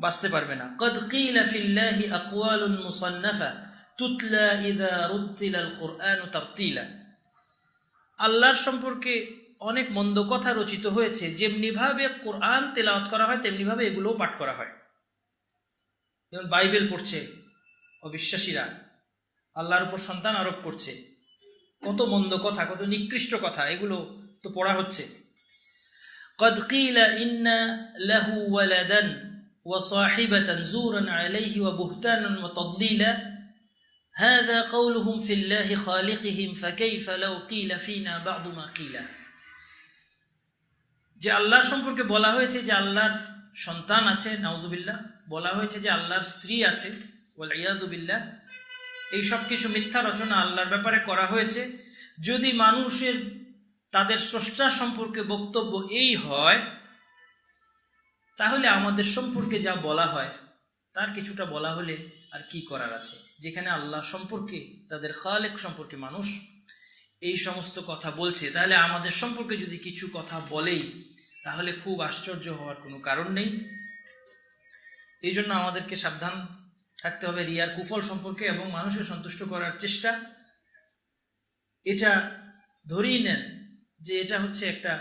বাঁচতে পারবে না। কদ কিলা ফিল্লাহি আকওয়ালুন মুসান্নাফা তুতলা ইযা রুতিলাল কুরআনু তারতিলা। আল্লাহর সম্পর্কে অনেক মন্দ কথা রচিত হয়েছে, যেমনিভাবে কোরআন তেলাওয়াত করা হয় তেমনিভাবে এগুলোও পাঠ করা হয়। যেমন বাইবেল পড়ছে অবিশ্বাসীরা, আল্লাহর উপর সন্তান আরোপ করছে, কত মন্দ কথা, কত নিকৃষ্ট কথা, এগুলো তো পড়া হচ্ছে। قد قيل إن له ولدا وصاحبة زورا عليه وبهتانا وتضليلا هذا قولهم في الله خالقهم فكيف لو قيل فينا بعض ما قيل। যে আল্লাহর সম্পর্কে বলা হয়েছে যে আল্লাহর সন্তান আছে, নাউজুবিল্লাহ, বলা হয়েছে যে আল্লাহর স্ত্রী আছে, ওয়াল ইয়াযু বিল্লাহ, এই সব কিছু মিথ্যা রচনা আল্লাহর ব্যাপারে করা হয়েছে। যদি মানুষের তাদের স্রষ্টা সম্পর্কে বক্তব্য এই হয়, তাহলে আমাদের সম্পর্কে যা বলা হয় তার কিছুটা বলা হলে আর কি করার আছে। যেখানে আল্লাহ সম্পর্কে, তাদের খালেক সম্পর্কে মানুষ এই সমস্ত কথা বলছে, তাহলে আমাদের সম্পর্কে যদি কিছু কথা বলেই, তাহলে খুব আশ্চর্য হওয়ার কোনো কারণ নেই। এই জন্য আমাদেরকে সাবধান থাকতে হবে রিয়ার কুফল সম্পর্কে, এবং মানুষকে সন্তুষ্ট করার চেষ্টা, এটা ধরেই নেন যে এটা হচ্ছে একটা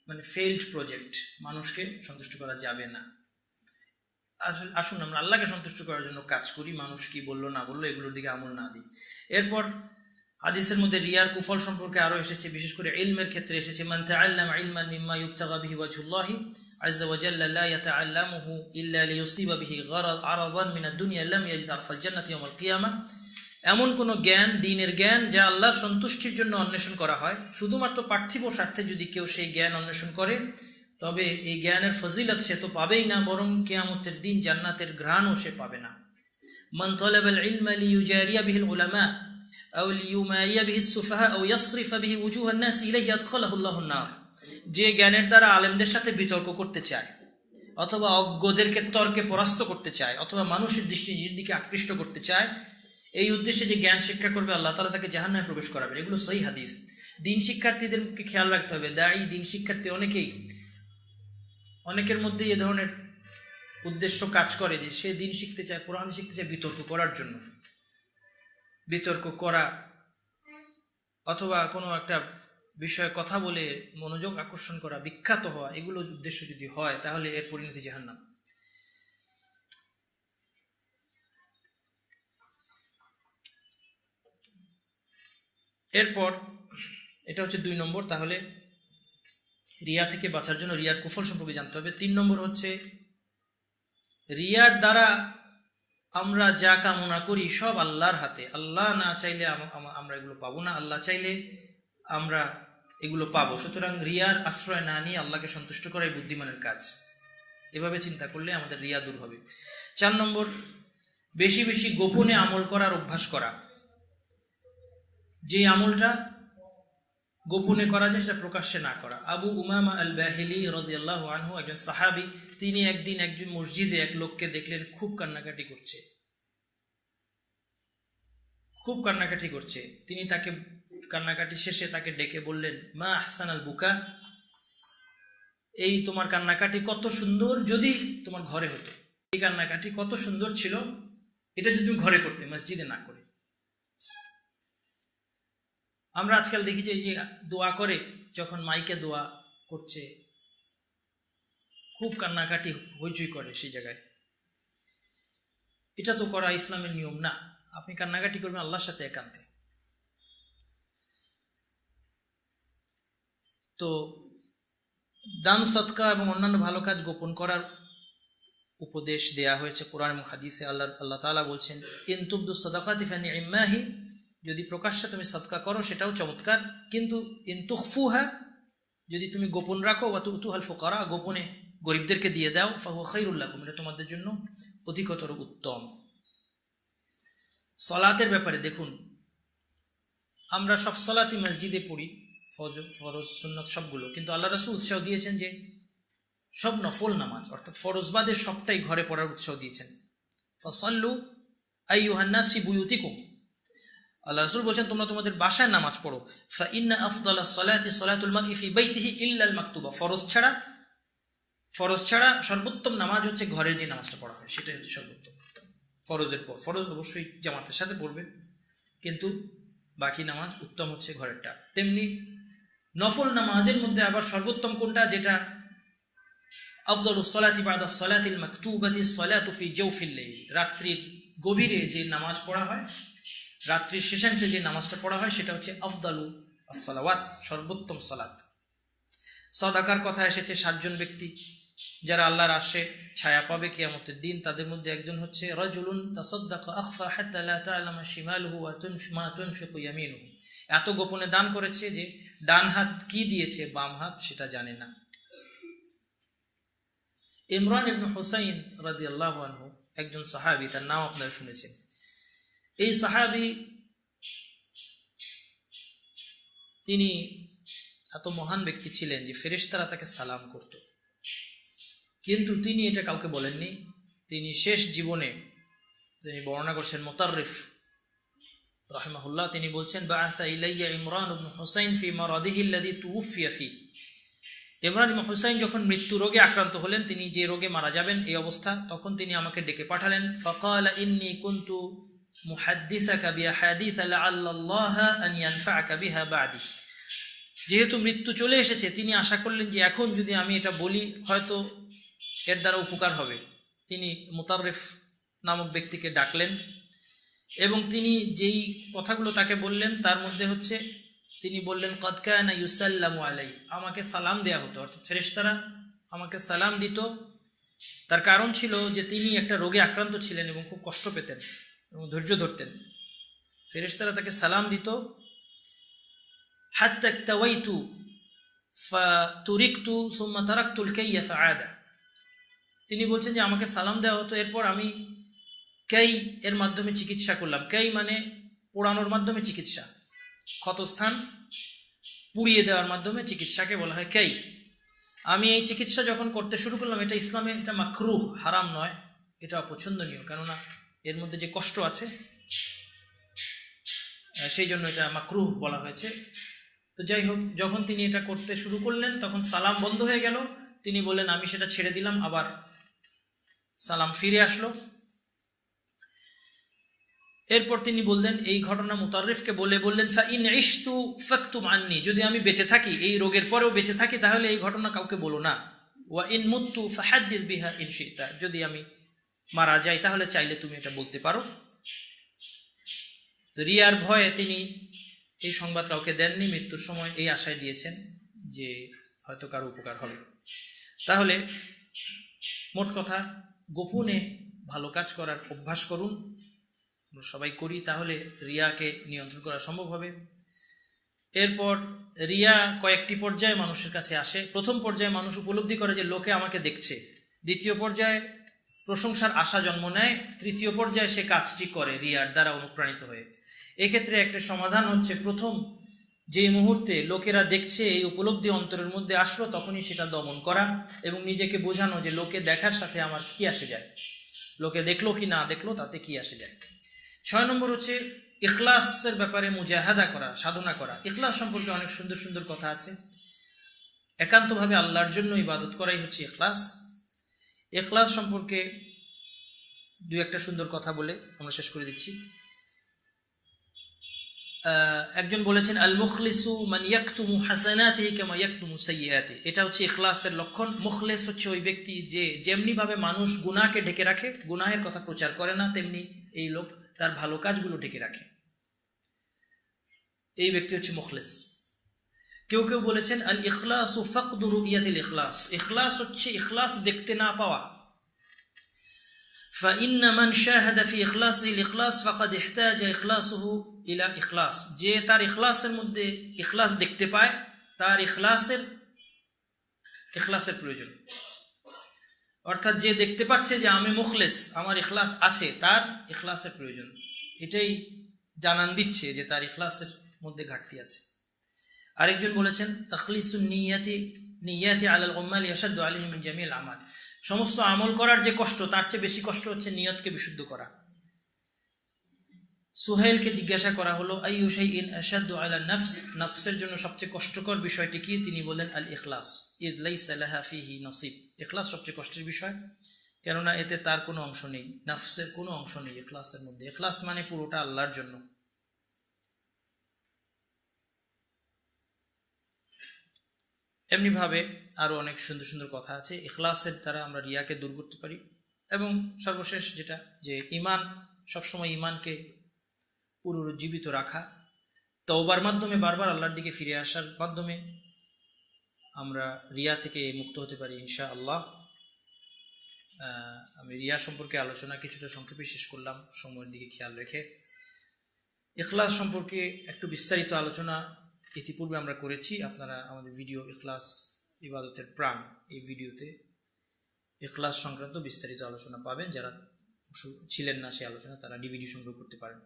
মানে ফেইল্ড প্রজেক্ট, মানুষকে সন্তুষ্ট করা যাবে না। আসুন আমরা আল্লাহকে সন্তুষ্ট করার জন্য কাজ করি, মানুষ কি বললো না বললো এগুলোর দিকে আমল না দিই। এরপর হাদিসের মধ্যে রিয়ার কুফল সম্পর্কে আরও এসেছে, বিশেষ করে ইলমের ক্ষেত্রে এসেছে, মান তাআল্লামা ইলমান মিম্মা ইবতাগা বিহি ওয়াজহুল্লাহি আযজা ওয়া জাল্লা লা ইয়াতাআল্লামুহু ইল্লা লিয়ুসিবা বিহি আরাদান মিনাদ দুনিয়া লাম ইয়াজিদ আরফাল জান্নাতি ইয়াওমাল কিয়ামা। এমন কোনো জ্ঞান, দ্বীনের জ্ঞান, যা আল্লাহর সন্তুষ্টির জন্য অন্বেষণ করা হয়, শুধুমাত্র পার্থিব স্বার্থে যদি কেউ সেই জ্ঞান অন্বেষণ করে, তবে এই জ্ঞানের ফজিলত সে তো পাবেই না, বরং কিয়ামতের দিন জান্নাতের ঘ্রাণও সে পাবে না। মান তালাবাল ইলমা লিইউজারিয়া বিহিল উলামা আও লিইউমারিয়া বিহিস সুফাহা আও ইয়াসরিফা বিহি উজুহান নাস ইলাইহি আদখালাহুল্লাহুন নার। যে জ্ঞানের দ্বারা আলেমদের সাথে বিতর্ক করতে চায়, অথবা অজ্ঞদেরকে তর্কে পরাস্ত করতে চায়, অথবা মানুষের দৃষ্টি নিজের দিকে আকৃষ্ট করতে চায়, এই উদ্দেশ্যে যে জ্ঞান শিক্ষা করবে, আল্লাহ তাআলা তাকে জাহান্নামে প্রবেশ করাবেন। এগুলো সহিহ হাদিস। দিন শিক্ষার্থীদেরকে খেয়াল রাখতে হবে, দায়ী দিন শিক্ষার্থী অনেকের মধ্যে এ ধরনের উদ্দেশ্য কাজ করে যে সে দিন শিখতে চায়, কোরআন শিখতে চায় বিতর্ক করার জন্য। বিতর্ক করা অথবা কোনো একটা বিষয়ে কথা বলে মনোযোগ আকর্ষণ করা, বিখ্যাত হওয়া, এগুলো উদ্দেশ্য যদি হয়, তাহলে এর পরিণতি জাহান্নাম। এরপর এটা হচ্ছে 2 নম্বর। তাহলে রিয়া থেকে বাঁচার জন্য রিয়ার কুফল সম্পর্কে জানতে হবে। 3 নম্বর হচ্ছে রিয়ার দ্বারা আমরা যা কামনা করি সব আল্লাহর হাতে। আল্লাহ না চাইলে আমরা এগুলো পাবো না, আল্লাহ চাইলে আমরা এগুলো পাবো। সুতরাং রিয়ার আশ্রয় না নিয়ে আল্লাহকে সন্তুষ্ট করাই বুদ্ধিমানের কাজ। এভাবে চিন্তা করলে আমাদের রিয়া দূর হবে। 4 নম্বর, বেশি বেশি গোপনে আমল করার অভ্যাস করা। যে আমলটা গোপনে করা যায় সেটা প্রকাশ্যে না করা। আবু উমামা আল বাহিলি রাদিয়াল্লাহু আনহু, একজন সাহাবী, তিনি একদিন একজন মসজিদে এক লোককে দেখলেন খুব কান্নাকাটি করছে। তিনি তাকে কান্নাকাটি শেষে তাকে ডেকে বললেন, মা আহসান আল বুকা, এই তোমার কান্নাকাটি কত সুন্দর, যদি তোমার ঘরে হতো। এই কান্নাকাটি কত সুন্দর ছিল, এটা যদি তুমি ঘরে করতে, মসজিদে না করে। আমরা আজকাল দেখি যে দোয়া করে, যখন মাইকে দোয়া করছে খুব কান্নাকাটি হইচই করে সেই জায়গায়। এটা তো করা ইসলামের নিয়ম না। আপনি কান্নাকাটি করবেন আল্লাহর সাথে একান্তে। তো দান সদকা এবং অন্যান্য ভালো কাজ গোপন করার উপদেশ দেয়া হয়েছে কোরআন এবং হাদিসে। আল্লাহ তাআলা বলছেন, ইন তুবদু সাদাকাতি ফানি'মাহি, যদি প্রকাশ্যে তুমি সদকা করো সেটাও চমৎকার, কিন্তু ইন তুখফুহা, যদি তুমি গোপন রাখো, ওয়া তু'তুহাল ফুকারা, গোপনে গরিবদেরকে দিয়ে দাও, ফাহুয়া খায়রুল লাকুম, এটা তোমাদের জন্য অধিকতর উত্তম। সলাতের ব্যাপারে দেখুন, আমরা সব সলাতই মসজিদে পড়ি, ফরজ সুন্নত সবগুলো, কিন্তু আল্লাহ রাসূল উৎসাহ দিয়েছেন যে সব নফল নামাজ অর্থাৎ ফরজবাদের সবটাই ঘরে পড়ার উৎসাহ দিয়েছেন। ফাসাল্লু আইয়ুহান নাস ফি বুয়ুতিকুম, আল্লাহ রাসূল বলেছেন তোমরা তোমাদের বাসায় নামাজ পড়ো। ফা ইন্না আফদালাস সালাতি সালাতুল মারই ফি বাইতিহি ইল্লাল মাকতুবা, ফরজ ছাড়া সর্বোত্তম নামাজ হচ্ছে ঘরের যে নামাজটা পড়া হয়, সেটাই হচ্ছে সর্বোত্তম। ফরজের পর ফরজ অবশ্যই জামাতের সাথে পড়বে, কিন্তু বাকি নামাজ উত্তম হচ্ছে ঘরেরটা। তেমনি নফল নামাজের মধ্যে আবার সর্বোত্তম কোনটা, যেটা আফদালুস সালাতি বা'দা সালাতিল মাকতুবাতি সালাতু ফি জাওফিল লাইল, রাত্রির গভীরে যে নামাজ পড়া হয়, রাত্রির শেষাংশে যে নামাজটা পড়া হয়, সেটা হচ্ছে আফদালু as-সালাওয়াত, সর্বোত্তম সালাত। সাদাকার কথা এসেছে 7 জন ব্যক্তি যারা আল্লাহর আরশে ছায়া পাবে কিয়ামতের দিন। তাদের মধ্যে একজন হচ্ছে রাজুলুন তাসাদ্দাকা আখফা হাত্তা লা তা'লামা শিমালুহু ওয়া মা তুনফিকু ইয়ামিনুহু, এত গোপনে দান করেছে যে ডান হাত কি দিয়েছে বাম হাত সেটা জানে না। ইমরান ইবনে হুসাইন রাদিয়াল্লাহু আনহু একজন সাহাবী, তার নাম আপনারা শুনেছেন। এই সাহাবী তিনি এত মহান ব্যক্তি ছিলেন যে ফেরেশতারা তাকে সালাম করত, কিন্তু তিনি এটা কাউকে বলেননি। তিনি শেষ জীবনে তিনি বর্ণনা করছেন মুতাররিফ রাহিমাহুল্লাহ, তিনি বলছেন বাআসা ইলাইয়া ইমরান ইবনে হুসাইন ফি মারাদিহি আল্লাযী তুওফিয়া ফি, ইমরান ইবনে হুসাইন যখন মৃত্যু রোগে আক্রান্ত হলেন, তিনি যে রোগে মারা যাবেন এই অবস্থা, তখন তিনি আমাকে ডেকে পাঠালেন। ফাকালা ইন্নী কুনতু মুহাদ্দিসাকা বিআহাদিস লাআল্লাল্লাহা আন ইয়ানফা'আকা বিহা বা'দি, যেহেতু মৃত্যু চলে এসেছে তিনি আশা করলেন যে এখন যদি আমি এটা বলি হয়তো এর দ্বারা উপকার হবে। তিনি মুতাররিফ নামক ব্যক্তিকে ডাকলেন এবং তিনি যেই কথাগুলো তাকে বললেন তার মধ্যে হচ্ছে তিনি বললেন কদ কানা ইউসাল্লামু আলাই, আমাকে সালাম দেয়া হতো, অর্থাৎ ফেরেশতারা আমাকে সালাম দিত। তার কারণ ছিল যে তিনি একটা রোগে আক্রান্ত ছিলেন এবং খুব কষ্ট পেতেন এবং ধৈর্য ধরতেন। ফেরেশতারা তাকে সালাম দিত। হাত্তা ইক্তাওয়াইতু ফাতুরিকতু সুম্মা তারাকতুল কাইয়া ফাআদা, তিনি বলছেন যে আমাকে সালাম দেওয়া হতো, এরপর আমি কাই এর মাধ্যমে চিকিৎসা করলাম। কাই মানে পোড়ানোর মাধ্যমে চিকিৎসা, ক্ষতস্থান পুড়িয়ে দেওয়ার মাধ্যমে চিকিৎসাকে বলা হয় কাই। আমি এই চিকিৎসা যখন করতে শুরু করলাম, এটা ইসলামে এটা মাকরুহ, হারাম নয়, এটা অপছন্দনীয়, কেননা এর মধ্যে যে কষ্ট আছে সেই জন্য এটা মাকরুহ বলা হয়েছে। তো যাই হোক, যখন তিনি এটা করতে শুরু করলেন তখন সালাম বন্ধ হয়ে গেল। তিনি বললেন আমি সেটা ছেড়ে দিলাম, আবার সালাম ফিরে আসলো। এরপর তিনি বললেন এই ঘটনা মুতাররিফকে বললেন ফা ইন ইশতু ফাকতুম আন্নি, যদি আমি বেঁচে থাকি, এই রোগের পরেও বেঁচে থাকি, তাহলে এই ঘটনা কাউকে বলো না। ওয়া ইন মুতু ফাহাদ্দিস বিহা ইন শিতা, যদি আমি মারা যাই তাহলে চাইলে তুমি এটা বলতে পারো। তো রিয়ার ভয়ে তিনি এই সংবাদ কাউকে দেননি, মৃত্যুর সময় এই আশায় দিয়েছেন যে হয়তো কারো উপকার হবে। তাহলে মোট কথা, গোপনে ভালো কাজ করার অভ্যাস করুন, সবাই করি, তাহলে রিয়াকে নিয়ন্ত্রণ করা সম্ভব হবে। এরপর রিয়া কয়েকটি পর্যায়ে মানুষের কাছে আসে। প্রথম পর্যায়ে মানুষ উপলব্ধি করে যে লোকে আমাকে দেখছে, দ্বিতীয় পর্যায়ে প্রশংসার আশা জন্ম নেয়, তৃতীয় পর্যায়ে সে কাজটি করে রিয়ার দ্বারা অনুপ্রাণিত হয়ে। এক্ষেত্রে একটা সমাধান হচ্ছে, প্রথম যে মুহূর্তে লোকেরা দেখছে এই উপলব্ধি অন্তরের মধ্যে আসলো, তখনই সেটা দমন করা এবং নিজেকে বোঝানো যে লোকে দেখার সাথে আমার কি আসে যায়, লোকে দেখলো কি না দেখলো তাতে কি আসে যায়। 6 নম্বর হচ্ছে ইখলাসের ব্যাপারে মুজাহাদা করা, সাধনা করা। ইখলাস সম্পর্কে অনেক সুন্দর সুন্দর কথা আছে। একান্তভাবে আল্লাহর জন্য ইবাদত করাই হচ্ছে ইখলাস। ইখলাস সম্পর্কে 2-1টা সুন্দর কথা বলে আমরা শেষ করে দিচ্ছি। একজন বলেছেন আল মুখলিসু মান ইয়াকতুমু হাসানাতিহি কামা ইয়াকতুমু সাইয়্যাতিহি, এটা হচ্ছে ইখলাসের লক্ষণ। মুখলিস হচ্ছে ওই ব্যক্তি যে যেমনিভাবে মানুষ গুনাহকে ঢেকে রাখে, গুনাহের কথা প্রচার করে না, তেমনি এই লোক তার ভালো কাজগুলো ঢেকে রাখে, এই ব্যক্তি হচ্ছে মুখলিস। কেউ কেউ বলেছেন আল ইখলাসু ফাকদু রুইয়াতিল ইখলাস, ইখলাস হচ্ছে ইখলাস দেখতে না পাওয়া। فإن من شاهد في إخلاصه الإخلاص فقد احتاج إخلاصه إلى إخلاص, যে তার ইখলাসের মধ্যে ইখলাস দেখতে পায় তার ইখলাসের প্রয়োজন। অর্থাৎ যে দেখতে পাচ্ছে যে আমি মুখলেস, আমার ইখলাস আছে, তার ইখলাসের প্রয়োজন, এটাই জানান দিচ্ছে যে তার ইখলাসের মধ্যে ঘাটতি আছে। আরেকজন বলেছেন তাখলিসুন নিয়াতি আলাল উম্মাল ইয়াশাদ্দু আলাইহিম মিন জামিল আমাল, সমস্ত আমল করার যে কষ্ট তার চেয়ে বেশি কষ্ট হচ্ছে নিয়তকে বিশুদ্ধ করা। সুহেলকে জিজ্ঞাসা করা হলো আইয়ু শাইইন আশাদ্দু আলা নফস, নফসের জন্য সবচেয়ে কষ্টকর বিষয়টি কি? তিনি বলেন আল ইখলাস, ইয লাইসা লাহা ফিহি নসিব, ইখলাস সবচেয়ে কষ্টের বিষয়, কেননা এতে তার কোনো অংশ নেই, নফসের কোনো অংশ নেই ইখলাসের মধ্যে। ইখলাস মানে পুরোটা আল্লাহর জন্য। এমনিভাবে আরও অনেক সুন্দর সুন্দর কথা আছে, ইখলাসের দ্বারা আমরা রিয়াকে দূর করতে পারি। এবং সর্বশেষ যেটা, যে ঈমান, সবসময় ঈমানকে পুনরুজ্জীবিত রাখা, তওবার মাধ্যমে বারবার আল্লাহর দিকে ফিরে আসার মাধ্যমে আমরা রিয়া থেকে মুক্ত হতে পারি ইনশাআল্লাহ। আমি রিয়া সম্পর্কে আলোচনা কিছুটা সংক্ষেপে শেষ করলাম সময়ের দিকে খেয়াল রেখে। ইখলাস সম্পর্কে একটু বিস্তারিত আলোচনা ইতিপূর্বে আমরা করেছি। আপনারা আমাদের ভিডিও ইখলাস ইবাদতের প্রাণ, এই ভিডিওতে ইখলাস সংক্রান্ত বিস্তারিত আলোচনা পাবেন। যারা ছিলেন না সেই আলোচনা, তারা ডিভিডি সংগ্রহ করতে পারেন।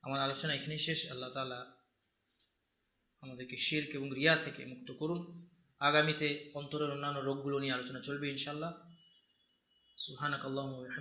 আমার আলোচনা এখানেই শেষ। আল্লাহ তাআলা আমাদেরকে শিরক এবং রিয়া থেকে মুক্ত করুন। আগামীতে অন্তরের অন্যান্য রোগগুলো নিয়ে আলোচনা চলবে ইনশাআল্লাহ। সুবহানাকাল্লাহুম্মা ওয়া বিহামদিকা।